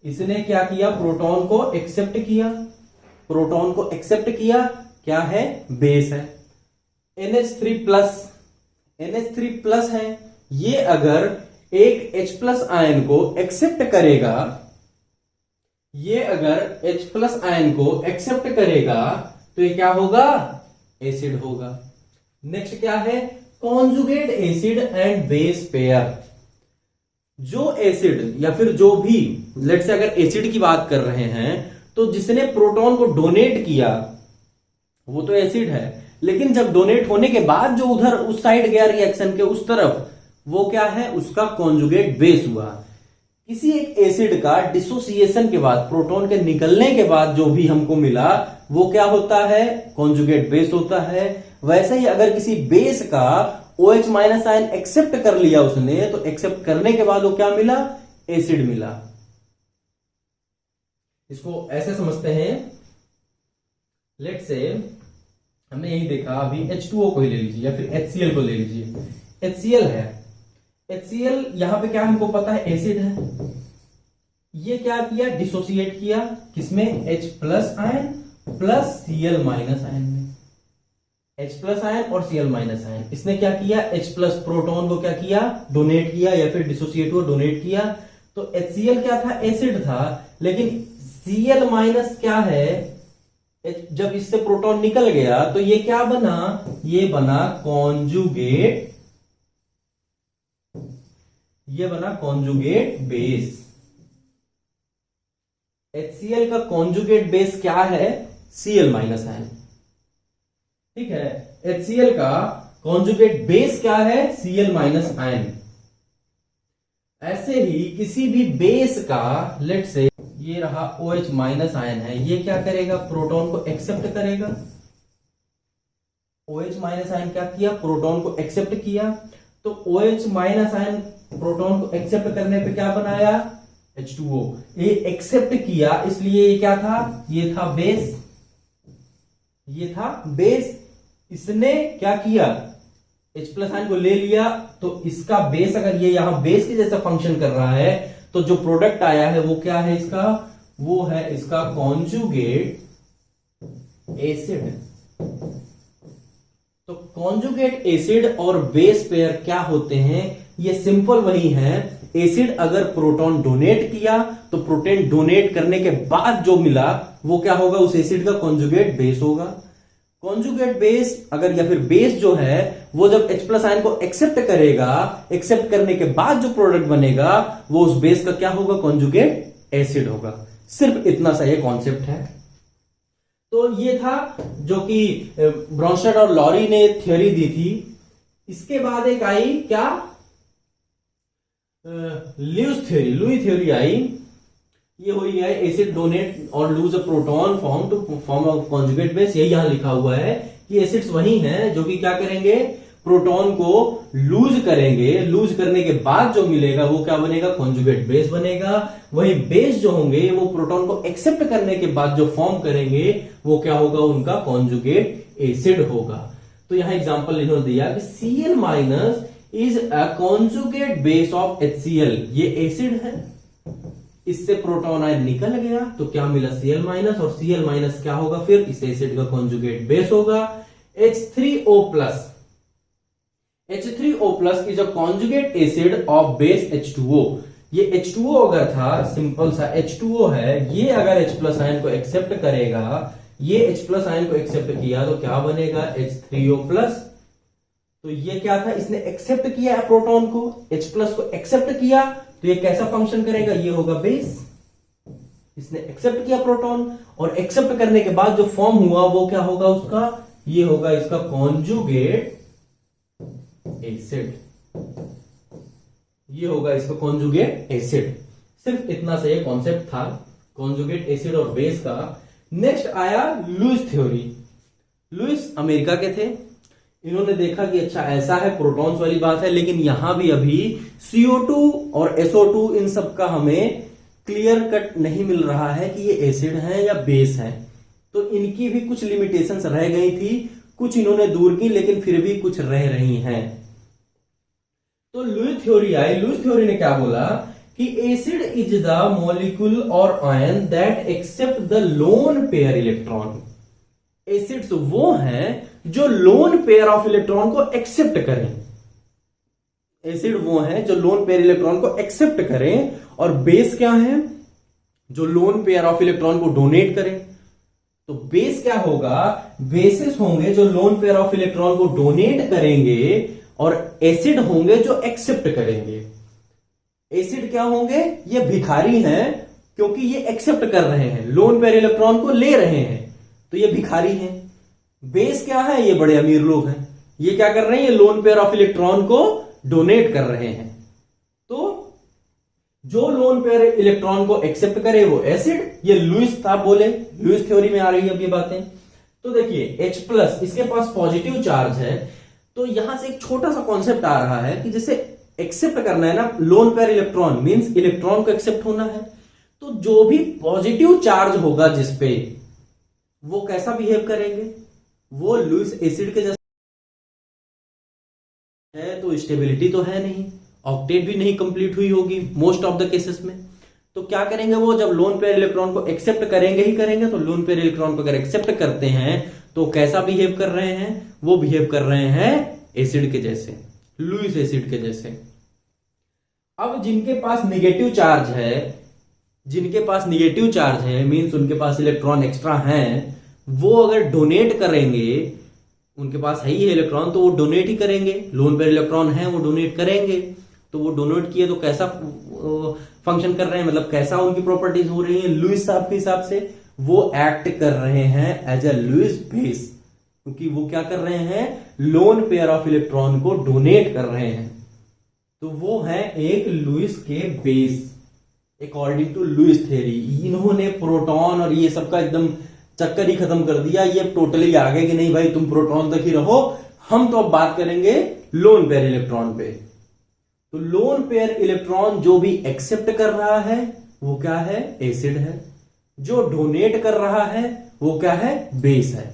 इसने क्या किया, प्रोटॉन को एक्सेप्ट किया, प्रोटॉन को एक्सेप्ट किया, क्या है, बेस है। NH3 प्लस, NH3 प्लस है, ये अगर एक H प्लस आयन को एक्सेप्ट करेगा, ये अगर H प्लस आयन को एक्सेप्ट करेगा तो ये क्या होगा? एसिड होगा। नेक्स्ट क्या है? Conjugate acid and base pair. जो एसिड या फिर जो भी, लेट्स से अगर एसिड की बात कर रहे हैं तो जिसने प्रोटॉन को डोनेट किया वो तो एसिड है, लेकिन जब डोनेट होने के बाद जो उधर उस साइड गया रिएक्शन के उस तरफ, वो क्या है? उसका कॉन्जुगेट बेस हुआ। किसी एक एसिड का डिसोसिएशन के बाद, प्रोटॉन के निकलने के बाद जो भी हमको मिला वो क्या होता है? कॉन्जुगेट बेस होता है। वैसे ही अगर किसी बेस का OH माइनस आयन एक्सेप्ट कर लिया उसने, तो एक्सेप्ट करने के बाद वो क्या मिला? एसिड मिला। इसको ऐसे समझते हैं, लेट्स से हमने यही देखा, अभी H2O को ही ले लीजिए या फिर HCl को ले लीजिए। HCl है, HCl यहां पे क्या हमको पता है? एसिड है। ये क्या किया? डिसोसिएट किया, किसमें? H plus ion plus Cl minus ion में। H प्लस आयन और Cl माइनस आयन, इसने क्या किया? H प्लस प्रोटॉन को क्या किया? डोनेट किया या फिर डिसोसिएट हुआ, डोनेट किया। तो HCl क्या था? एसिड था, लेकिन Cl माइनस क्या है? जब इससे प्रोटॉन निकल गया तो ये क्या बना? ये बना कॉन्जुगेट, ये बना कॉन्जुगेट बेस। HCl का कॉन्जुगेट बेस क्या है? Cl minus ion. ठीक है, HCl का कॉन्जुगेट बेस क्या है? Cl minus ion. ऐसे ही किसी भी बेस का, लेट से ये रहा OH माइनस आयन है, ये क्या करेगा? प्रोटॉन को एक्सेप्ट करेगा। OH माइनस आयन क्या किया? प्रोटॉन को एक्सेप्ट किया। तो OH माइनस आयन प्रोटॉन को एक्सेप्ट करने पे क्या बनाया? H2O। ये एक्सेप्ट किया, इसलिए ये क्या था? ये था बेस, ये था बेस। इसने क्या किया? H प्लस आयन को ले लिया, तो इसका बेस, अगर ये यहां बेस के जैसा फंक्शन कर रहा है, तो जो प्रोडक्ट आया है वो क्या है इसका? वो है इसका कॉन्जुगेट एसिड। तो कॉन्जुगेट एसिड और बेस पेयर क्या होते हैं? ये सिंपल वही है। एसिड अगर प्रोटॉन डोनेट किया तो प्रोटॉन डोनेट करने के बाद जो मिला वो क्या होगा? उस एसिड का कॉन्जुगेट बेस होगा। कॉन्जुगेट बेस अगर, या फिर बेस जो है वो जब H प्लस आयन को एक्सेप्ट करेगा, एक्सेप्ट करने के बाद जो प्रोडक्ट बनेगा वो उस बेस का क्या होगा? कॉन्जुगेट एसिड होगा। सिर्फ इतना सा ये कॉन्सेप्ट है। तो ये था जो कि ब्रॉन्स्टेड और लॉरी ने थ्योरी दी थी। इसके बाद एक आई क्या? लुई थ्योरी आई। ये हुई है एसिड डोनेट और lose a proton form to form a conjugate base. यही यहां लिखा हुआ है कि एसिड्स वही हैं जो कि क्या करेंगे? प्रोटॉन को लूज करेंगे, लूज करने के बाद जो मिलेगा वो क्या बनेगा? कॉन्जुगेट बेस बनेगा। वही बेस जो होंगे वो प्रोटॉन को एक्सेप्ट करने के बाद जो फॉर्म करेंगे वो क्या होगा? उनका कॉन्जुगेट एसिड होगा। तो यहां एग्जांपल इन्होंने दिया कि Cl minus is a conjugate base of HCl। ये एसिड है, इससे प्रोटॉन आयन निकल गया तो क्या मिला? Cl माइनस, और Cl माइनस क्या होगा? फिर इस एसिड का कॉन्जुगेट बेस होगा H3O plus. H3O plus is a conjugate acid of base H2O। ये H2O अगर था, सिंपल सा H2O है, ये अगर H प्लस आयन को एक्सेप्ट करेगा, ये H प्लस आयन को एक्सेप्ट किया तो क्या बनेगा? H3O plus. तो ये क्या था? इसने एक्सेप्ट किया है प्रोटॉन को, H प्लस को एक्सेप्ट किया, तो ये कैसा फंक्शन करेगा? ये होगा बेस। इसने एक्सेप्ट किया प्रोटॉन, और एक्सेप्ट करने के बाद जो फॉर्म हुआ वो क्या होगा उसका? ये होगा इसका कॉन्जुगेट एसिड। ये होगा इसका कॉन्जुगेट एसिड। सिर्फ इतना सा ये कॉन्सेप्ट था कॉन्जुगेट एसिड और बेस का। नेक्स्ट आया लुईस थ्योरी। लुईस अमेरिका के थे। इन्होंने देखा कि अच्छा ऐसा है, प्रोटॉन्स वाली बात है, लेकिन यहां भी अभी CO2 और SO2 इन सब का हमें क्लियर कट नहीं मिल रहा है कि ये एसिड है या बेस है। तो इनकी भी कुछ लिमिटेशंस रह गई थी, कुछ इन्होंने दूर की, लेकिन फिर भी कुछ रह रही हैं। तो लुईस थ्योरी आई। लुईस थ्योरी ने क्या बोला कि एसिड इज द मॉलिक्यूल और ion that accept the lone pair electron. Acids वो हैं जो लोन पेयर ऑफ इलेक्ट्रॉन को एक्सेप्ट करें। एसिड वो हैं जो लोन पेयर इलेक्ट्रॉन को एक्सेप्ट करें, और बेस क्या है, जो लोन पेयर ऑफ इलेक्ट्रॉन को डोनेट करें। तो बेस क्या होगा, बेसिस होंगे जो लोन पेयर ऑफ इलेक्ट्रॉन को डोनेट करेंगे, और एसिड होंगे जो एक्सेप्ट करेंगे। एसिड क्या होंगे, ये भिखारी हैं क्योंकि ये एक्सेप्ट कर रहे हैं, लोन पेयर इलेक्ट्रॉन को ले रहे हैं, तो ये भिखारी हैं। बेस क्या है, ये बड़े अमीर लोग हैं, ये क्या कर रहे हैं, ये लोन पेयर ऑफ इलेक्ट्रॉन को डोनेट कर रहे हैं। तो जो लोन पेयर इलेक्ट्रॉन को एक्सेप्ट करे वो एसिड, ये लुईस था बोले, लुईस थ्योरी में आ रही है अब ये बातें। तो देखिए H+ इसके पास पॉजिटिव चार्ज है, तो यहां से एक छोटा सा कॉन्सेप्ट आ रहा है कि जैसे एक्सेप्ट करना है ना loan pair electron, means electron को एक्सेप्ट होना है, तो जो भी पॉजिटिव चार्ज होगा जिसपे, वो कैसा बिहेव करेंगे, वो लुईस एसिड के जैसा है। तो स्टेबिलिटी तो है नहीं, ऑक्टेट भी नहीं कंप्लीट हुई होगी मोस्ट ऑफ द केसेस में। तो क्या करेंगे वो, जब लोन पेयर इलेक्ट्रॉन को एक्सेप्ट करेंगे ही करेंगे, तो लोन पेयर इलेक्ट्रॉन को अगर एक्सेप्ट करते हैं तो कैसा बिहेव कर रहे हैं, वो बिहेव कर रहे हैं एसिड के जैसे, लुईस एसिड के जैसे। अब जिनके पास निगेटिव चार्ज है, जिनके पास निगेटिव चार्ज है मींस उनके पास इलेक्ट्रॉन एक्स्ट्रा हैं, वो अगर डोनेट करेंगे, उनके पास है ही इलेक्ट्रॉन, तो वो डोनेट ही करेंगे, लोन पेयर इलेक्ट्रॉन है वो डोनेट करेंगे। तो वो डोनेट किए तो कैसा फंक्शन कर रहे हैं, मतलब कैसा उनकी प्रॉपर्टीज हो रही है लुईस साहब के हिसाब से, वो एक्ट कर रहे हैं एज ए लुईस बेस, क्योंकि वो क्या कर रहे हैं, लोन पेयर ऑफ इलेक्ट्रॉन को डोनेट कर रहे हैं। तो वो है एक लुईस के base according to Lewis theory. इन्होंने प्रोटॉन और ये सबका एकदम चक्कर ही खत्म कर दिया, ये टोटली आ गए कि नहीं भाई तुम प्रोटॉन तक ही रहो, हम तो अब बात करेंगे लोन पेयर इलेक्ट्रॉन पे। तो लोन पेयर इलेक्ट्रॉन जो भी एक्सेप्ट कर रहा है वो क्या है, एसिड है, जो डोनेट कर रहा है वो क्या है, बेस है।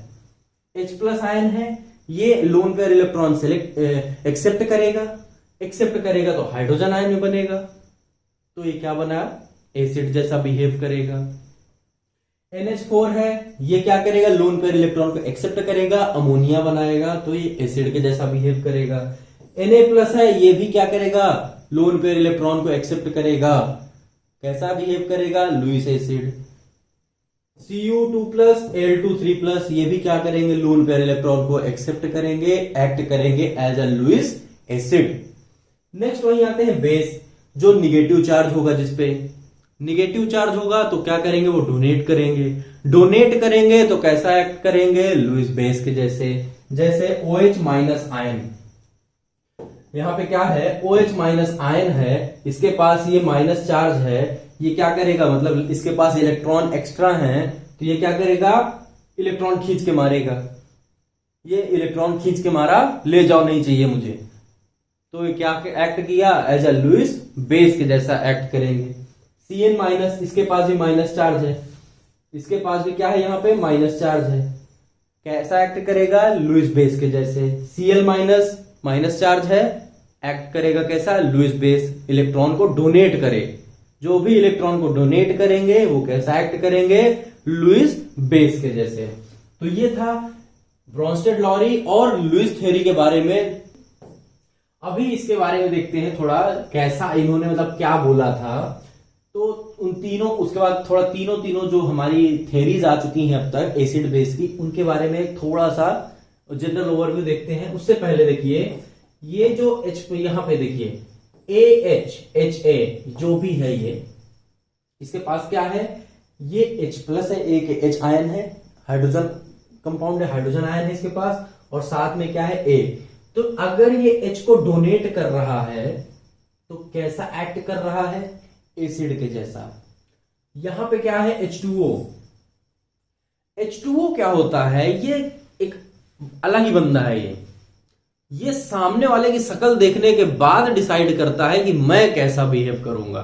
H+ आयन है, ये लोन पेयर इलेक्ट्रॉन एक्सेप्ट करेगा, एक्सेप्ट करेगा तो हाइड्रोजन आयन में बनेगा, तो ये क्या बना, एसिड जैसा बिहेव करेगा। NH4 है, ये क्या करेगा, लोन पेयर इलेक्ट्रॉन को एक्सेप्ट करेगा, अमोनिया बनाएगा, तो ये एसिड के जैसा बिहेव करेगा। Na+ है, ये भी क्या करेगा, लोन पेयर इलेक्ट्रॉन को एक्सेप्ट करेगा, कैसा बिहेव करेगा, लुईस एसिड। Cu2+, Al2+, ये भी क्या करेंगे, लोन पेयर इलेक्ट्रॉन को एक्सेप्ट करेंगे, एक्ट करेंगे as a Lewis acid. Next वही आते हैं बेस, जो निगेटिव चार्ज होगा, जिसपे निगेटिव चार्ज होगा तो क्या करेंगे, वो डोनेट करेंगे, डोनेट करेंगे तो कैसा एक्ट करेंगे, लुईस बेस के जैसे। जैसे OH- आयन, यहां पे क्या है, OH- आयन है, इसके पास ये माइनस चार्ज है, ये क्या करेगा, मतलब इसके पास इलेक्ट्रॉन एक्स्ट्रा हैं, तो ये क्या करेगा, इलेक्ट्रॉन खींच के मारेगा, ये इलेक्ट्रॉन खींच के मारा, ले जाओ नहीं चाहिए मुझे, तो ये क्या एक्ट किया, एज अ लुईस बेस के जैसा एक्ट करेंगे। Cn-, इसके पास भी माइनस चार्ज है, इसके पास भी क्या है, यहां पे माइनस चार्ज है, कैसा एक्ट करेगा, लुईस बेस के जैसे। Cl- माइनस चार्ज है, एक्ट करेगा कैसा, लुईस बेस, इलेक्ट्रॉन को डोनेट करे, जो भी इलेक्ट्रॉन को डोनेट करेंगे वो कैसा एक्ट करेंगे, लुईस बेस के जैसे। तो ये था ब्रोंस्टेड लॉरी और लुईस थ्योरी के बारे में। अभी इसके बारे में देखते हैं थोड़ा, कैसा इन्होंने मतलब क्या बोला था। तो उन तीनों, उसके बाद थोड़ा तीनों जो हमारी थ्योरीज आ चुकी हैं अब तक एसिड बेस की, उनके बारे में थोड़ा सा जनरल ओवरव्यू देखते हैं। उससे पहले देखिए, ये जो H, यहां पे देखिए AH, HA जो भी है, ये इसके पास क्या है, ये H+ है, एक H आयन है, हाइड्रोजन कंपाउंड है, हाइड्रोजन आयन है इसके पास, और साथ में क्या है, A। तो अगर ये H को डोनेट कर रहा है तो कैसा एक्ट कर रहा है, एसिड के जैसा। यहां पे क्या है, H2O। H2O क्या होता है, ये एक अलग ही बंदा है, ये सामने वाले की शक्ल देखने के बाद डिसाइड करता है कि मैं कैसा बिहेव करूंगा।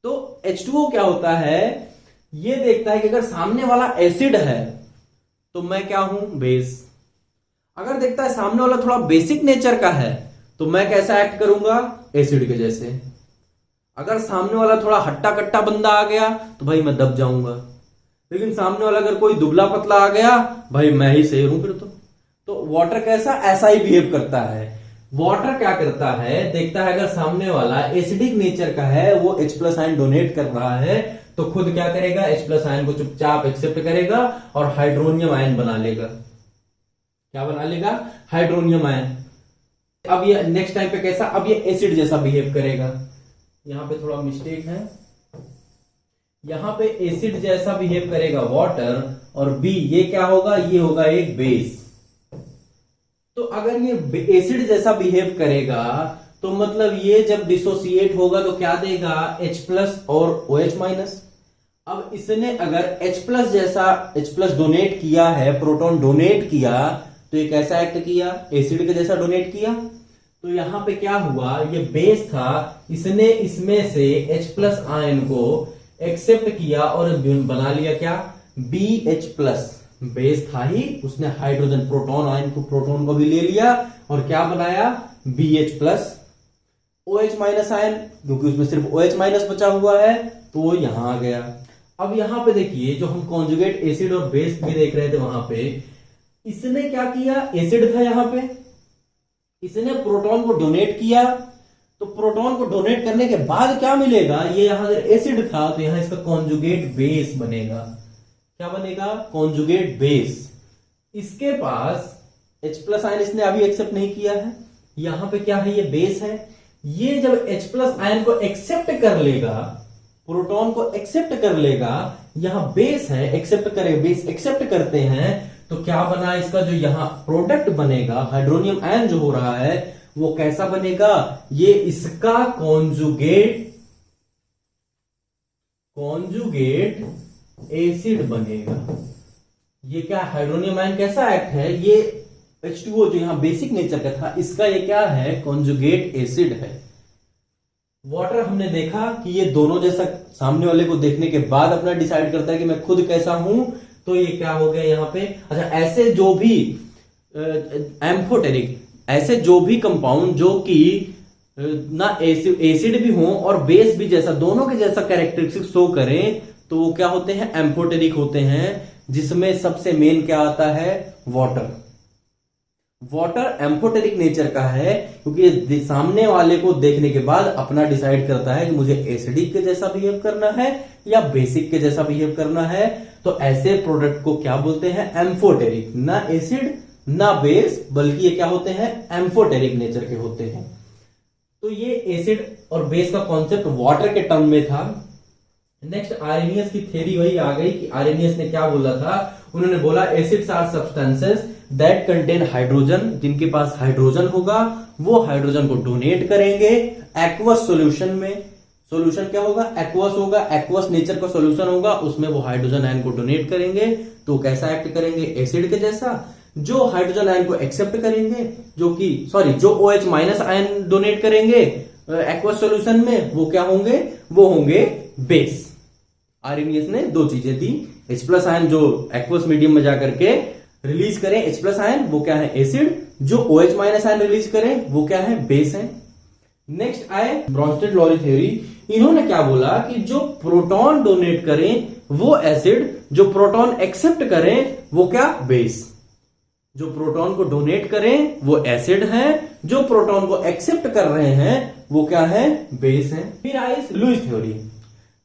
तो H2O क्या होता है, ये देखता है कि अगर सामने वाला एसिड है तो मैं क्या हूं, बेस। अगर देखता है सामने वाला थोड़ा बेसिक नेचर का है तो मैं कैसा एक्ट करूंगा, एसिड के जैसे। अगर सामने वाला थोड़ा हट्टा कट्टा बंदा आ गया तो भाई मैं दब जाऊंगा। लेकिन सामने वाला अगर कोई दुबला पतला आ गया, भाई मैं ही सही हूं फिर तो वाटर कैसा, ऐसा ही बिहेव करता है। वाटर क्या करता है, देखता है अगर सामने वाला एसिडिक नेचर का है, वो H+ आयन डोनेट कर रहा है, तो खुद क्या करेगा, H+ आयन को चुपचाप एक्सेप्ट करेगा और हाइड्रोनियम आयन बना लेगा। क्या बना लेगा, हाइड्रोनियम आयन। अब ये नेक्स्ट टाइम पे कैसा, अब ये एसिड जैसा बिहेव करेगा। यहां पे थोड़ा मिस्टेक है, यहां पे एसिड जैसा बिहेव करेगा वाटर, और बी ये क्या होगा, ये होगा एक बेस। तो अगर ये एसिड जैसा बिहेव करेगा तो मतलब ये जब डिसोसिएट होगा तो क्या देगा, H+ और OH-। अब इसने अगर H+ जैसा H+ डोनेट किया है, प्रोटॉन डोनेट किया, तो ये कैसा एक्ट किया, एसिड के जैसा डोनेट किया। तो यहां पे क्या हुआ, ये बेस था, इसने इसमें से H+ आयन को एक्सेप्ट किया और बना लिया क्या, BH+। बेस था ही, उसने हाइड्रोजन प्रोटॉन आयन को, प्रोटॉन को भी ले लिया और क्या बनाया, BH+। OH- आयन, क्योंकि उसमें सिर्फ OH- बचा हुआ है, तो वो यहां आ गया। अब यहां पे देखिए, जो हम कॉन्जुगेट एसिड और बेस भी देख रहे थे, वहां पे इसने क्या किया, एसिड था यहां पे, इसने प्रोटॉन को डोनेट किया, तो प्रोटॉन को डोनेट करने के बाद क्या मिलेगा, ये यहां अगर एसिड था तो यहां इसका कॉन्जुगेट बेस बनेगा। क्या बनेगा, कॉन्जुगेट बेस। इसके पास H+ आयन इसने अभी एक्सेप्ट नहीं किया है, यहां पे क्या है, ये बेस है। ये जब H+ आयन को एक्सेप्ट कर लेगा, प्रोटॉन को एक्सेप्ट कर लेगा, यहां बेस है, एक्सेप्ट करेगा, बेस एक्सेप्ट करते हैं, तो क्या बना इसका, जो यहां प्रोडक्ट बनेगा, हाइड्रोनियम आयन जो हो रहा है, वो कैसा बनेगा, ये इसका कॉन्जुगेट एसिड बनेगा। ये क्या, हाइड्रोनियम आयन कैसा एक्ट है, ये H2O जो यहां बेसिक नेचर का था, इसका ये क्या है, कॉन्जुगेट एसिड है। वाटर हमने देखा कि ये दोनों जैसा सामने वाले को देखने के बाद अपना डिसाइड करता है कि मैं खुद कैसा हूं, तो ये क्या हो गया यहां पे। अच्छा, ऐसे जो भी एम्फोटेरिक, ऐसे जो भी कंपाउंड जो कि ना एसिड भी हो और बेस भी जैसा, दोनों के जैसा कैरेक्टरिस्टिक शो करें, तो वो क्या होते हैं, एम्फोटेरिक होते हैं, जिसमें सबसे मेन क्या आता है, वाटर। वाटर एम्फोटेरिक नेचर का है, क्योंकि सामने वाले को देखने के बाद अपना डिसाइड करता है कि मुझे एसिडिक के जैसा बिहेव करना है या बेसिक के जैसा बिहेव करना है। तो ऐसे प्रोडक्ट को क्या बोलते हैं, एम्फोटेरिक। ना एसिड ना बेस, बल्कि ये क्या होते हैं, एम्फोटेरिक नेचर के होते हैं। तो ये एसिड और बेस का कॉन्सेप्ट वाटर के टर्म में था। नेक्स्ट आर्रेनियस की थ्योरी वही आ गई कि आर्रेनियस ने क्या बोला था, उन्होंने बोला acids are substances that contain hydrogen, जिनके पास हाइड्रोजन होगा, वो हाइड्रोजन को डोनेट करेंगे एक्वस सॉल्यूशन में। सॉल्यूशन क्या होगा, एक्वस होगा, एक्वस नेचर का सॉल्यूशन होगा, उसमें वो हाइड्रोजन आयन को डोनेट करेंगे। तो कैसा एक्ट करेंगे, एसिड के जैसा। जो हाइड्रोजन आयन को एक्सेप्ट करेंगे, जो OH- आयन डोनेट करेंगे एक्वस सॉल्यूशन में, वो क्या होंगे, वो होंगे बेस। आर्रेनियस ने दो चीजें दी, H+ आयन जो एक्वस मीडियम में जाकर के रिलीज करें H+ आयन, वो क्या है, एसिड। जो OH- आयन रिलीज करें, वो क्या है, बेस है। नेक्स्ट आए ब्रॉन्स्टेड-लॉरी थ्योरी। इन्होंने क्या बोला कि जो प्रोटॉन डोनेट करें वो एसिड, जो प्रोटॉन एक्सेप्ट करें वो क्या, बेस। जो प्रोटॉन को डोनेट करें वो एसिड है, जो प्रोटॉन को एक्सेप्ट कर रहे हैं वो क्या है, बेस है। फिर आई लुईस थ्योरी।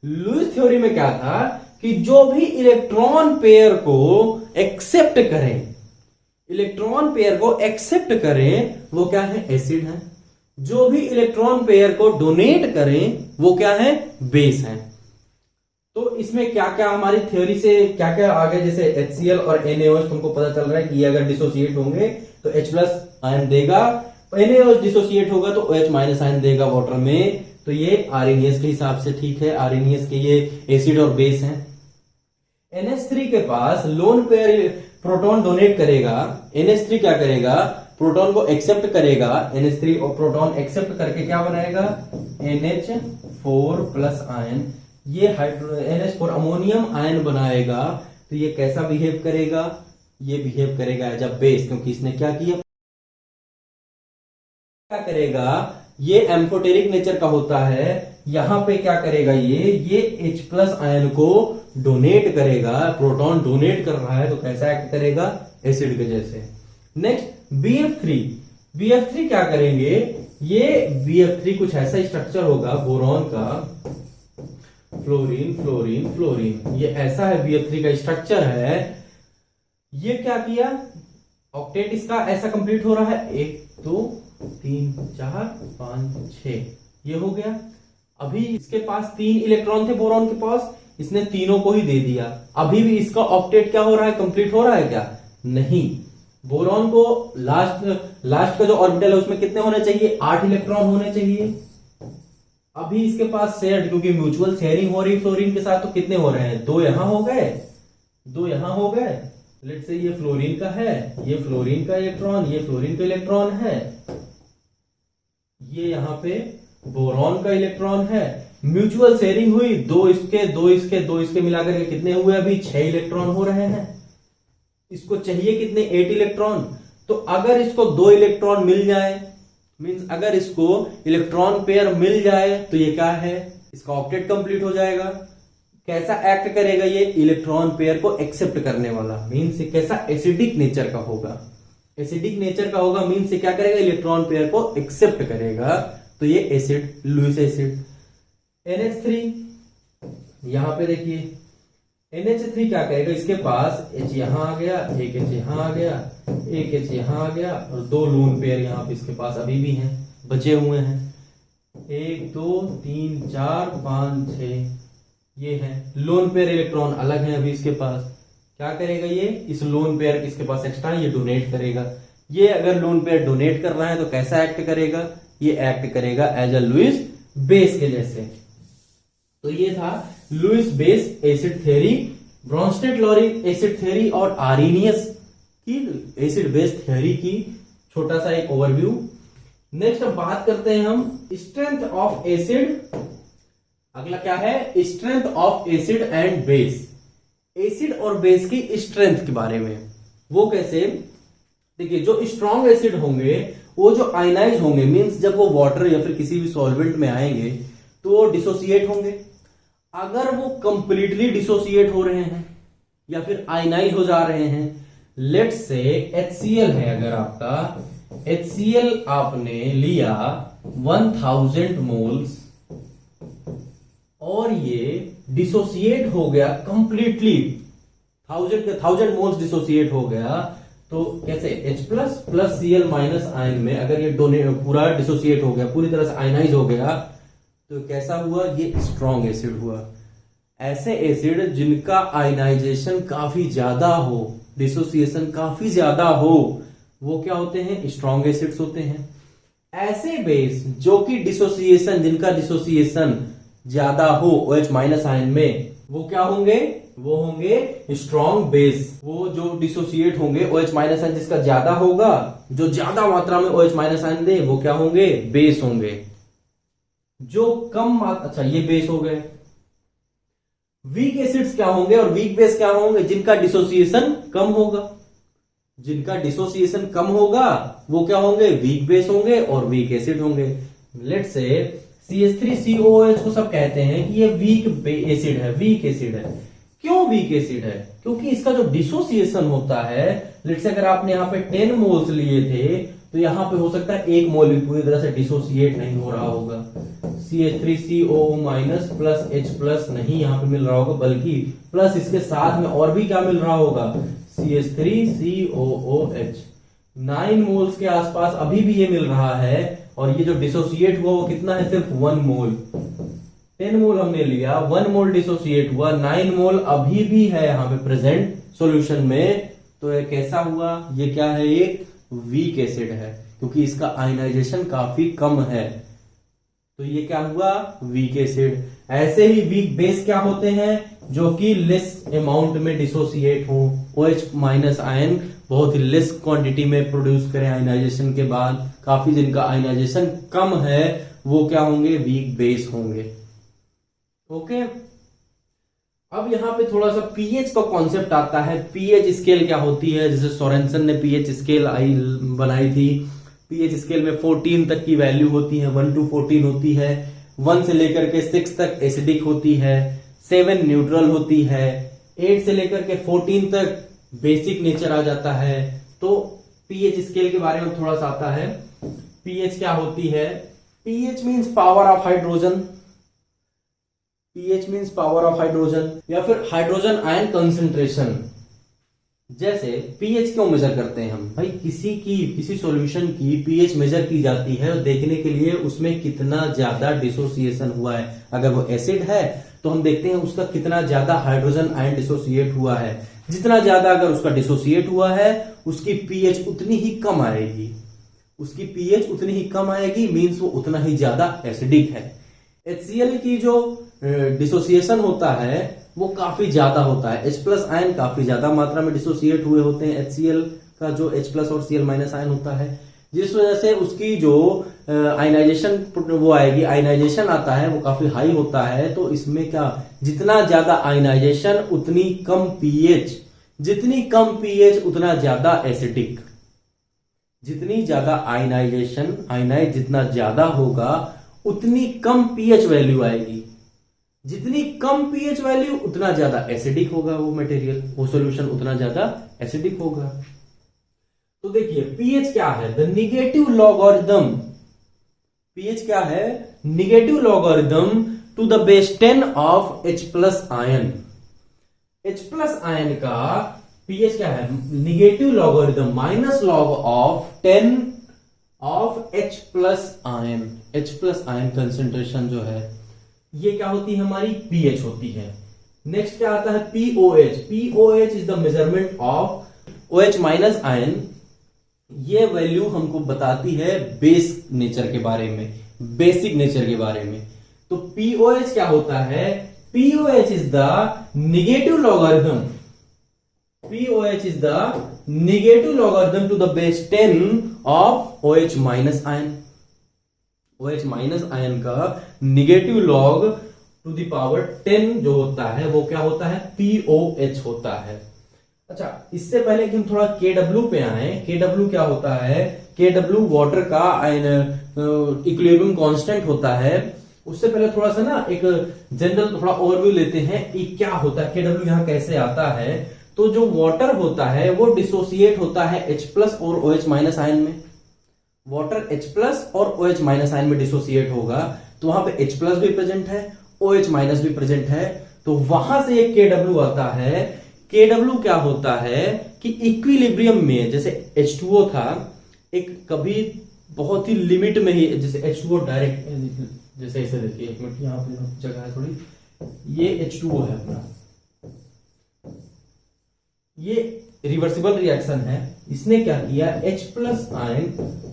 लुईस थ्योरी में क्या था कि जो भी इलेक्ट्रॉन पेयर को एक्सेप्ट करें, इलेक्ट्रॉन पेयर को एक्सेप्ट करें वो क्या है, एसिड है। जो भी इलेक्ट्रॉन पेयर को डोनेट करें वो क्या है, बेस है। तो इसमें क्या क्या हमारी थ्योरी से क्या क्या आ गया, जैसे HCl और NaOH तुमको पता चल रहा है कि ये अगर डिसोसिएट होंगे तो H+ आयन देगा, NaOH डिसोसिएट होगा तो OH- आयन देगा वाटर में। तो ये आर्रेनियस के हिसाब से ठीक है, आर्रेनियस के ये एसिड और बेस है। NH3 के पास लोन पेयर प्रोटॉन डोनेट करेगा, NH3 क्या करेगा, प्रोटॉन को एक्सेप्ट करेगा, NH3 और प्रोटॉन एक्सेप्ट करके क्या बनाएगा, NH4+ आयन। ये NH4 अमोनियम आयन बनाएगा। तो ये कैसा बिहेव करेगा, ये बिहेव करेगा एज अ बेस, क्योंकि इसने क्या किया, क्या करेगा, ये एम्फोटेरिक नेचर का होता है। यहां पे क्या करेगा, ये H+ आयन को डोनेट करेगा, प्रोटॉन डोनेट कर रहा है तो कैसा एक्ट करेगा, एसिड के जैसे। नेक्स्ट BF3 क्या करेंगे, ये BF3 कुछ ऐसा स्ट्रक्चर होगा बोरॉन का, फ्लोरीन फ्लोरीन फ्लोरीन, ये ऐसा है BF3 का स्ट्रक्चर है। ये क्या किया, ऑक्टेट इसका ऐसा कंप्लीट हो रहा है, 1 2 3 4 5 6, ये हो गया। अभी इसके पास 3 इलेक्ट्रॉन थे बोरॉन के पास, इसने तीनों को ही दे दिया। अभी भी इसका ऑक्टेट क्या हो रहा है, कंप्लीट हो रहा है क्या, नहीं। बोरॉन को लास्ट का जो ऑर्बिटल है उसमें कितने होने चाहिए, 8 इलेक्ट्रॉन होने चाहिए। अभी इसके पास शेयर्ड, क्योंकि म्यूचुअल शेयरिंग हो रही फ्लोरीन के साथ, तो कितने हो रहे हैं, 2 यहां हो गए, 2 यहां हो गए। लेट्स से ये फ्लोरीन का है, ये फ्लोरीन का इलेक्ट्रॉन, ये फ्लोरीन का इलेक्ट्रॉन है, ये यहां पे बोरॉन का इलेक्ट्रॉन है। म्यूचुअल शेयरिंग हुई, 2 इसके 2 इसके 2 इसके मिलाकर के कितने हुए, अभी 6 इलेक्ट्रॉन हो रहे हैं। इसको चाहिए कितने, 8 इलेक्ट्रॉन। तो अगर इसको 2 इलेक्ट्रॉन मिल जाए, मींस अगर इसको इलेक्ट्रॉन पेयर मिल जाए, तो ये क्या है, इसका ऑक्टेट कंप्लीट हो जाएगा। कैसा एक्ट करेगा, ये इलेक्ट्रॉन पेयर को एक्सेप्ट करने वाला, मींस कैसा, एसिडिक नेचर का होगा। एसिडिक नेचर का होगा मींस क्या करेगा, इलेक्ट्रॉन पेयर को एक्सेप्ट करेगा, तो ये एसिड, लुईस एसिड। NH3 यहां पे देखिए, NH3 क्या करेगा, इसके पास H यहां आ गया, एक H यहां आ गया, एक H यहां आ गया, और 2 लोन पेयर यहां पे इसके पास अभी भी हैं, बचे हुए हैं, 1 2 3 4 5 6, ये है लोन पेयर इलेक्ट्रॉन अलग है अभी इसके पास। क्या करेगा, ये इस लोन पेयर इसके पास एक्स्ट्रा, ये डोनेट करेगा। ये अगर लोन पेयर डोनेट कर रहा है तो कैसा एक्ट करेगा, ये एक्ट करेगा एज अ लुईस बेस के जैसे। तो ये था Lewis base acid theory, Bronsted Lowry acid theory और आर्रेनियस की एसिड बेस थ्योरी की छोटा सा एक ओवरव्यू। नेक्स्ट अब बात करते हैं हम स्ट्रेंथ ऑफ एसिड। अगला क्या है, strength of acid and base. Acid और बेस की स्ट्रेंथ के बारे में, वो कैसे, देखिए जो स्ट्रॉन्ग एसिड होंगे वो जो आयनाइज होंगे, मींस जब वो वाटर या फिर किसी भी सॉल्वेंट में आएंगे तो वो डिसोसिएट होंगे। अगर वो कंप्लीटली डिसोसिएट हो रहे हैं या फिर आयनाइज हो जा रहे हैं, लेट्स से HCl है, अगर आपका HCl आपने लिया 1000 मोल्स और ये डिसोसिएट हो गया कंप्लीटली, 1000 मोल्स डिसोसिएट हो गया, तो कैसे H+ plus Cl minus ion में अगर ये पूरा डिसोसिएट हो गया, पूरी तरह से आयनाइज हो गया, तो कैसा हुआ, ये स्ट्रॉन्ग एसिड हुआ। ऐसे एसिड जिनका आयनाइजेशन काफी ज्यादा हो, डिसोसिएशन काफी ज्यादा हो, वो क्या होते हैं, स्ट्रॉन्ग एसिड्स होते हैं। ऐसे बेस जो कि डिसोसिएशन, जिनका डिसोसिएशन ज्यादा हो OH- आयन में, वो क्या होंगे, वो होंगे स्ट्रॉन्ग बेस। वो जो डिसोसिएट होंगे OH- आयन जिसका ज्यादा होगा, जो ज्यादा मात्रा में OH- आयन दे, वो क्या होंगे, बेस होंगे। जो कम अच्छा, ये बेस हो गए। वीक एसिड्स क्या होंगे और वीक बेस क्या होंगे, जिनका डिसोसिएशन कम होगा। जिनका डिसोसिएशन कम होगा वो क्या होंगे, वीक बेस होंगे और वीक एसिड होंगे। लेट्स से CH3COOH को सब कहते हैं कि ये वीक एसिड है, वीक एसिड है। क्यों वीक एसिड है, क्योंकि इसका जो डिसोसिएशन होता है, लेट्स से अगर आपने यहाँ पे 10 मोल्स लिए थे, तो यहां पे हो सकता है 1 मोल भी पूरी तरह से डिसोसिएट नहीं हो रहा होगा। CH3COO- प्लस H+ नहीं यहां पे मिल रहा होगा, बल्कि प्लस इसके साथ में और भी क्या मिल रहा होगा, CH3COOH। 9 मोल्स के आसपास अभी भी ये मिल रहा है, और ये जो डिसोसिएट हुआ वो कितना है, सिर्फ 1 मोल। 10 मोल हमने लिया, 1 मोल डिसोसिएट हुआ, 9 मोल अभी भी है यहां पे प्रेजेंट सॉल्यूशन में। तो ये कैसा हुआ, ये क्या है, एक वीक एसिड है, क्योंकि इसका आयनाइजेशन काफी कम है, तो ये क्या हुआ, वीक एसिड। ऐसे ही वीक बेस क्या होते हैं, जो कि लेस अमाउंट में डिसोसिएट हो, OH- आयन बहुत ही लेस क्वांटिटी में प्रोड्यूस करें आयनाइजेशन के बाद, काफी जिनका आयनाइजेशन कम है, वो क्या होंगे, वीक बेस होंगे। ओके, अब यहां पे थोड़ा सा पीएच का कॉन्सेप्ट आता है। पीएच स्केल क्या होती है, जैसे सोरेनसन ने पीएच स्केल बनाई थी, पीएच स्केल में 14 तक की वैल्यू होती है, 1 to 14 होती है, 1 से लेकर के 6 तक एसिडिक होती है, 7 न्यूट्रल होती है, 8 से लेकर के 14 तक बेसिक नेचर आ जाता है। तो पीएच स्केल के बारे में थोड़ा सा आता है। पीएच क्या होती है? PH means power of hydrogen, pH means power of hydrogen या फिर हाइड्रोजन आयन कंसंट्रेशन। जैसे पीएच क्यों मेजर करते हैं हम? भाई किसी सॉल्यूशन की पीएच मेजर की जाती है और देखने के लिए उसमें कितना ज्यादा डिसोसिएशन हुआ है। अगर वो एसिड है तो हम देखते हैं उसका कितना ज्यादा हाइड्रोजन आयन डिसोसिएट हुआ है। जितना ज्यादा अगर उसका डिसोसिएट हुआ है उसकी पीएच उतनी ही कम आएगी, उसकी पीएच उतनी ही कम आएगी, मीन्स वो उतना ही ज्यादा एसिडिक है। HCl की जो डिसोसिएशन होता है वो काफी ज्यादा होता है। H+ आयन काफी ज्यादा मात्रा में डिसोसिएट हुए होते हैं HCl का जो H+ और Cl- आयन होता है, जिस वजह से उसकी जो आयनाइजेशन वो आएगी, आयनाइजेशन आता है वो काफी हाई होता है। तो इसमें क्या, जितना ज्यादा आयनाइजेशन उतनी कम पीएच, जितनी कम पीएच उतना ज्यादा एसिडिक। जितनी ज्यादा आयनाइजेशन, आयनाइज जितना ज्यादा होगा उतनी कम पीएच वैल्यू आएगी, जितनी कम पीएच वैल्यू उतना ज्यादा एसिडिक होगा वो मटेरियल, वो सॉल्यूशन उतना ज्यादा एसिडिक होगा। तो देखिए पीएच क्या है? The negative logarithm. पीएच क्या है? Negative logarithm to the base 10 of H+ ion. H+ ion का पीएच क्या है? Negative logarithm minus log of 10 of H+ ion. H+ ion concentration जो है ये क्या होती है? हमारी पीएच होती है। नेक्स्ट क्या आता है? POH. POH is the measurement of OH- ion. ये वैल्यू हमको बताती है बेस नेचर के बारे में, बेसिक नेचर के बारे में। तो पीओएच क्या होता है? POH is the negative logarithm, pOH is the negative logarithm to the base 10 of OH- ion. OH- ion का negative log to the power 10 जो होता है वो क्या होता है? POH होता है। अच्छा, इससे पहले कि हम थोड़ा KW पे आए, KW क्या होता है? KW वाटर का इक्विलिब्रियम कांस्टेंट होता है। उससे पहले थोड़ा सा ना एक जनरल थोड़ा ओवरव्यू लेते हैं कि क्या होता है, KW यहां कैसे आता है। तो जो वाटर होता है वो डिसोसिएट होता है H+ और OH- आयन में। वाटर H+ और OH- आयन में डिसोसिएट होगा तो वहां पे H+ भी प्रेजेंट है, OH- भी प्रेजेंट है। तो वहां से एक KW आता है। KW क्या होता है कि इक्विलिब्रियम में, जैसे H2O था, एक कभी बहुत ही लिमिट में ही, जैसे H2O डायरेक्ट, जैसे ऐसे देखिए, एक मिनट यहां पे जगह है थोड़ी, ये H2O है अपना, ये रिवर्सिबल रिएक्शन है। इसने क्या किया? H+ ion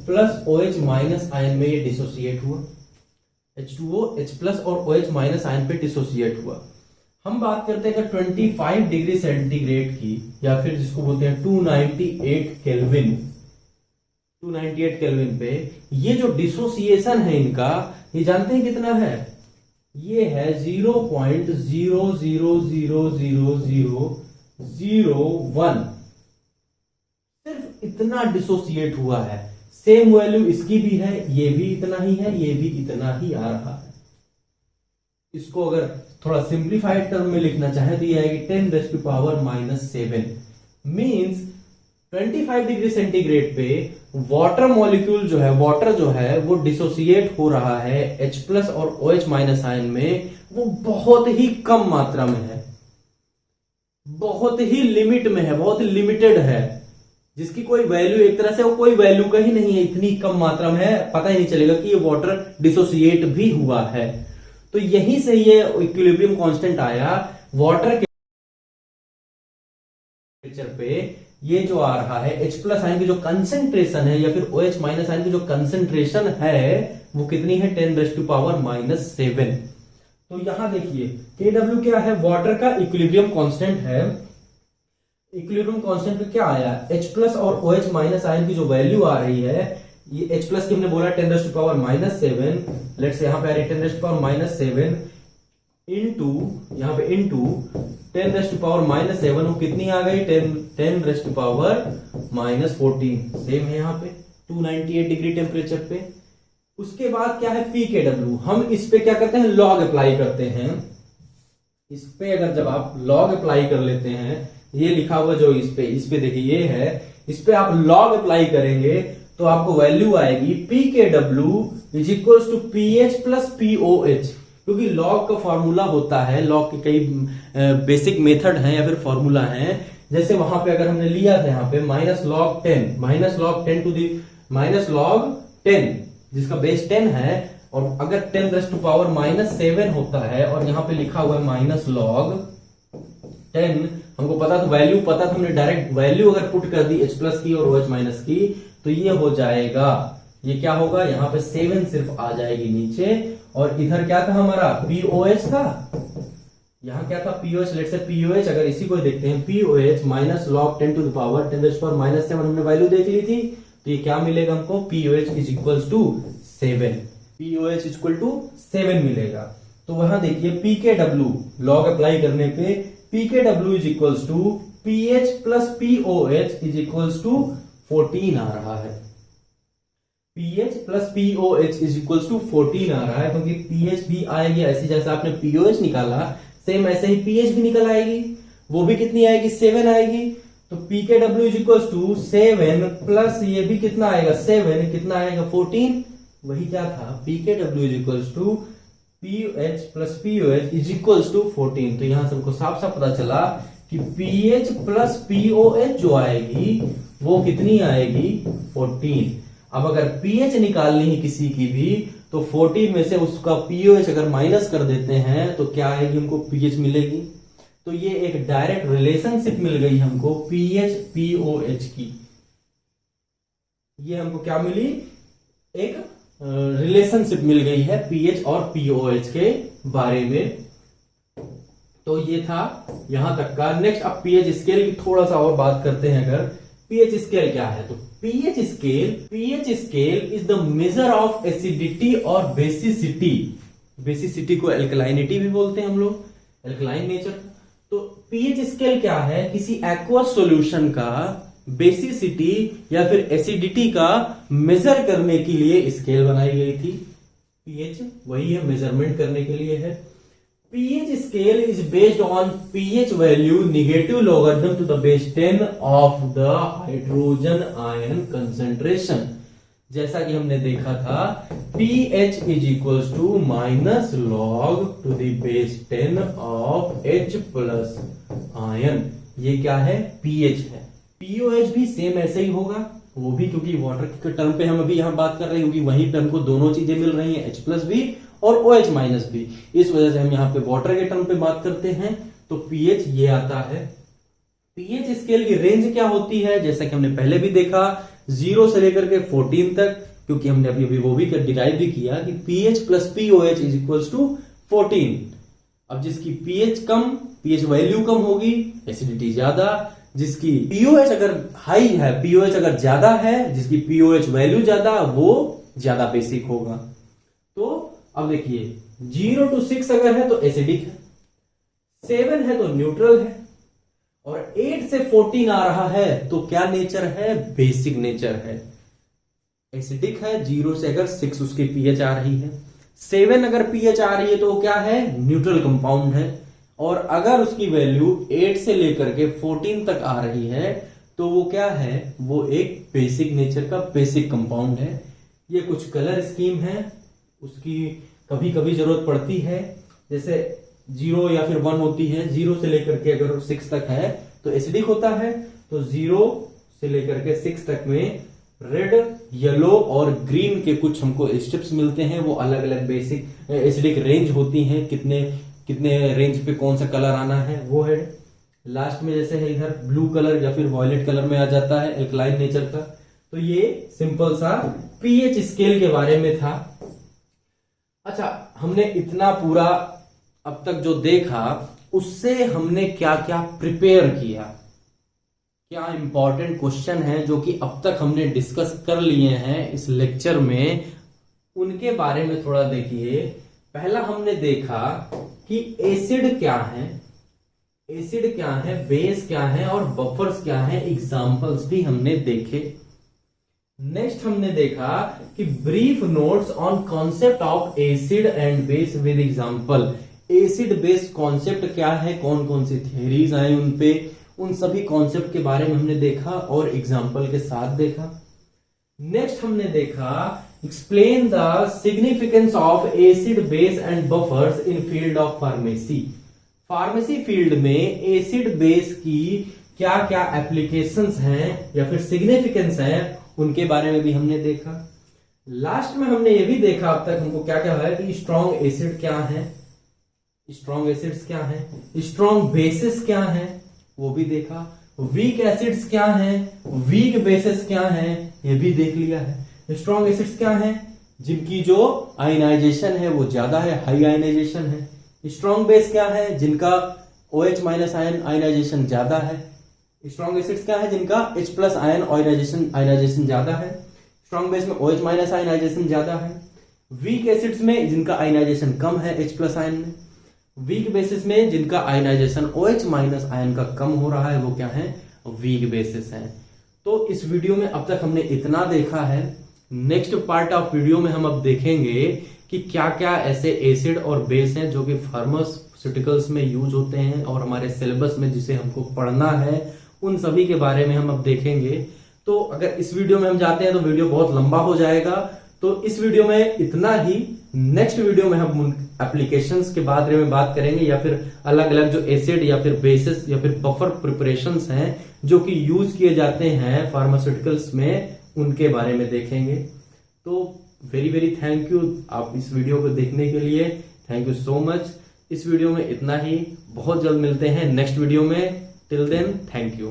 plus OH- ion में ये डिसोसिएट हुआ। H2O H+ और OH- आयन पे डिसोसिएट हुआ। हम बात करते हैं 25 डिग्री सेंटीग्रेड की, या फिर जिसको बोलते हैं 298 केल्विन, 298 केल्विन पे ये जो डिसोसिएशन है इनका, ये जानते हैं कितना है? ये है 0.00000001। सिर्फ इतना डिसोसिएट हुआ है। सेम वैल्यू इसकी भी है, ये भी इतना ही है, ये भी इतना ही आ रहा है। इसको अगर थोड़ा सिंप्लीफाइड टर्म में लिखना चाहे तो ये आएगी 10⁻⁻7। मींस 25 डिग्री सेंटीग्रेड पे वाटर मॉलिक्यूल जो है, वाटर जो है वो डिसोसिएट हो रहा है H+ और OH- आयन में। वो बहुत ही कम मात्रा में है, बहुत ही लिमिट में है, बहुत ही लिमिटेड है, जिसकी कोई वैल्यू, एक तरह से वो कोई वैल्यू का ही नहीं है। इतनी कम मात्रा में है, पता ही नहीं चलेगा कि ये वाटर डिसोसिएट भी हुआ है। तो यहीं से ये इक्विलिब्रियम कांस्टेंट आया। वाटर के टेम्परेचर पे ये जो आ रहा है H+ आयन की जो कंसेंट्रेशन है, या फिर OH- आयन की जो कंसेंट्रेशन है, वो कितनी है? 10⁻⁻7। तो यहां देखिए KW क्या है? वाटर का इक्विलिब्रियम कांस्टेंट है। इक्विलिब्रियम कांस्टेंट पे क्या आया? H+ और OH- आयन की जो वैल्यू आ रही है, ये H+ की हमने बोला 10⁻⁻7। लेट्स से यहां पे आ रही है 10⁻⁻7 इंटू, यहां पे इंटू 10⁻⁻7, वो कितनी आ गई? 10⁻⁻14। सेम है यहाँ पे 298 डिग्री टेम्परेचर पे। उसके बाद क्या है pKw, हम इस पे क्या करते हैं लॉग अप्लाई करते हैं। इस पे अगर जब आप लॉग अप्लाई कर लेते हैं, ये लिखा हुआ जो इस पे देखिए ये है, इस पे आप लॉग अप्लाई करेंगे तो आपको वैल्यू आएगी pKw is equal to pH plus POH। क्योंकि लॉग का फॉर्मूला होता है, लॉग के कई बेसिक मेथड हैं या फिर फॉर्मूला हैं। जैसे वहां पे अगर हमने लिया था यहाँ पे minus log 10 to the minus log 10 जिसका बेस 10 है, और अगर 10 रेज़ टू पावर -7 होता है और यहाँ पे लिखा हुआ है माइनस लॉग 10, हमको पता था वैल्यू पता था, हमने डायरेक्ट वैल्यू अगर पुट कर दी H प्लस की और OH माइनस की तो ये हो जाएगा, ये क्या होगा यहाँ पे 7 सिर्फ आ जाएगी नीचे, और इधर क्या था हमारा POH था, यहाँ क्या था POH, लेट्स से POH अगर इसी को देखते हैं POH minus log 10 to the power 10 raise to power -7 हमने वैल्यू देख ली थी, तो ये क्या मिलेगा हमको POH is equal to 7, POH is equal to 7 मिलेगा। तो वहां देखिए pKw लॉग अप्लाई करने पे pKw is equal to pH plus POH is equal to 14 आ रहा है। pH plus POH is equal to 14 आ रहा है, क्योंकि pH भी आएगी ऐसे जैसे आपने POH निकाला सेम ऐसे ही pH भी निकल आएगी, वो भी कितनी आएगी 7 आएगी। तो pKw is equal to 7 plus ये भी कितना आएगा 7, कितना आएगा 14, वही क्या था pKw is equal to pH plus POH is equal to 14। तो यहां से हमको साफ साफ पता चला कि pH प्लस POH जो आएगी वो कितनी आएगी 14। अब अगर pH निकालनी है किसी की भी तो 14 में से उसका POH अगर माइनस कर देते हैं तो क्या आएगी हमको pH मिलेगी। तो ये एक डायरेक्ट रिलेशनशिप मिल गई हमको pH POH की, ये हमको क्या मिली एक रिलेशनशिप मिल गई है pH और POH के बारे में। तो ये था यहां तक का। नेक्स्ट अब pH स्केल की थोड़ा सा और बात करते हैं। अगर pH स्केल क्या है तो pH scale is the measure of acidity और बेसिसिटी। बेसिसिटी को एल्कलाइनिटी भी बोलते हैं हम लोग, एल्कलाइन नेचर। तो pH स्केल क्या है, किसी एक्वस सॉल्यूशन का बेसिसिटी या फिर एसिडिटी का मेजर करने के लिए स्केल बनाई गई थी। pH वही है, मेजरमेंट करने के लिए है। pH scale is based on pH value negative logarithm to the base 10 of the hydrogen ion concentration। जैसा कि हमने देखा था pH is equals to minus log to the base 10 of H plus ion। ये क्या है pH है। POH भी सेम ऐसे ही होगा, वो भी क्योंकि वाटर के टर्म पे हम अभी यहां बात कर रहे हैं, क्योंकि वहीं पे हमको दोनों चीजें मिल रही हैं, H प्लस भी और OH माइनस भी, इस वजह से हम यहाँ पे वाटर के टर्म पे बात करते हैं। तो pH ये आता है। pH स्केल की रेंज क्या होती है, जैसा कि हमने पहले भी देखा 0 से लेकर के 14 तक, क्योंकि हमने अभी वो भी डिराइव भी किया कि pH plus POH is equal to 14। अब जिसकी pH कम, pH वैल्यू कम होगी, एसिडिटी ज्यादा। जिसकी POH अगर हाई है, POH अगर ज्यादा है, जिसकी POH वैल्यू ज्यादा, वो ज्यादा बेसिक होगा। तो अब देखिए 0 to 6 अगर है तो एसिडिक है, 7 है तो न्यूट्रल है, और 8 से 14 आ रहा है तो क्या नेचर है, बेसिक नेचर है, एसिडिक है। 0 से अगर 6 उसकी pH आ रही है, 7 अगर pH आ रही है तो क्या है, न्यूट्रल कंपाउंड है। और अगर उसकी वैल्यू 8 से लेकर के 14 तक आ रही है तो वो क्या है, वो एक बेसिक नेचर का बेसिक कंपाउंड है। ये कुछ कलर स्कीम है, उसकी कभी कभी जरूरत पड़ती है। जैसे 0 या फिर 1 होती है, 0 से लेकर के अगर 6 तक है तो एसिडिक होता है। तो 0 से लेकर के 6 तक में रेड, येलो और ग्रीन के कुछ हमको स्टेप्स मिलते हैं, वो अलग अलग बेसिक एसिडिक रेंज होती हैं, कितने रेंज पे कौन सा कलर आना है वो है। लास्ट में जैसे है इधर ब्लू कलर या फिर वॉयलेट कलर में आ जाता है एल्कलाइन नेचर का। तो ये सिंपल सा pH स्केल के बारे में था। अच्छा, हमने इतना पूरा अब तक जो देखा उससे हमने क्या क्या प्रिपेयर किया, क्या इंपॉर्टेंट क्वेश्चन है जो कि अब तक हमने डिस्कस कर लिए हैं इस लेक्चर में, उनके बारे में थोड़ा देखिए। पहला हमने देखा कि एसिड क्या है, एसिड क्या है, बेस क्या है और बफर्स क्या है, एग्जांपल्स भी हमने देखे। नेक्स्ट हमने देखा कि brief notes on concept of acid and base with example. Acid base concept क्या है, कौन कौन सी थियरीज आए उन पे, उन सभी कॉन्सेप्ट के बारे में हमने देखा और एग्जांपल के साथ देखा। नेक्स्ट हमने देखा explain the significance of acid base and buffers in field of pharmacy. Pharmacy field में एसिड बेस की क्या क्या एप्लीकेशंस हैं या फिर सिग्निफिकेंस हैं, उनके बारे में भी हमने देखा। लास्ट में हमने ये भी देखा अब तक हमको क्या क्या है कि स्ट्रॉन्ग एसिड क्या है, स्ट्रॉन्ग एसिड्स क्या है, स्ट्रॉन्ग बेसिस क्या है, वो भी देखा। वीक एसिड्स क्या है, वीक बेसिस क्या है, ये भी देख लिया है। स्ट्रॉन्ग एसिड्स क्या है, जिनकी जो आयनाइजेशन है वो ज्यादा है, हाई आयनाइजेशन है। स्ट्रॉन्ग बेस क्या है, जिनका OH- आयन आयनाइजेशन ज्यादा है। स्ट्रॉन्ग एसिड्स क्या है, जिनका H+ आयन आयनाइजेशन ज्यादा है। स्ट्रॉन्ग बेस में OH- आयनाइजेशन ज्यादा है। वीक एसिड्स में जिनका आयनाइजेशन कम है H+ आयन में। वीक बेसिस में जिनका आयनाइजेशन OH- आयन का कम हो रहा है, वो क्या है, वीक बेसिस है। तो इस वीडियो में अब तक हमने इतना देखा है। नेक्स्ट पार्ट ऑफ वीडियो में हम अब देखेंगे कि क्या क्या ऐसे एसिड और बेस हैं जो कि फार्मास्यूटिकल्स में यूज होते हैं और हमारे सिलेबस में जिसे हमको पढ़ना है, उन सभी के बारे में हम अब देखेंगे। तो अगर इस वीडियो में हम जाते हैं तो वीडियो बहुत लंबा हो जाएगा, तो इस वीडियो में इतना ही। नेक्स्ट वीडियो में हम उन एप्लीकेशंस के बारे में बात करेंगे या फिर अलग अलग जो एसिड या फिर बेसिस या फिर बफर प्रिपरेशंस हैं जो कि यूज किए जाते हैं फार्मास्यूटिकल्स में, उनके बारे में देखेंगे। तो वेरी वेरी थैंक यू आप इस वीडियो को देखने के लिए, थैंक यू सो मच। इस वीडियो में इतना ही, बहुत जल्द मिलते हैं नेक्स्ट वीडियो में। Till then thank you.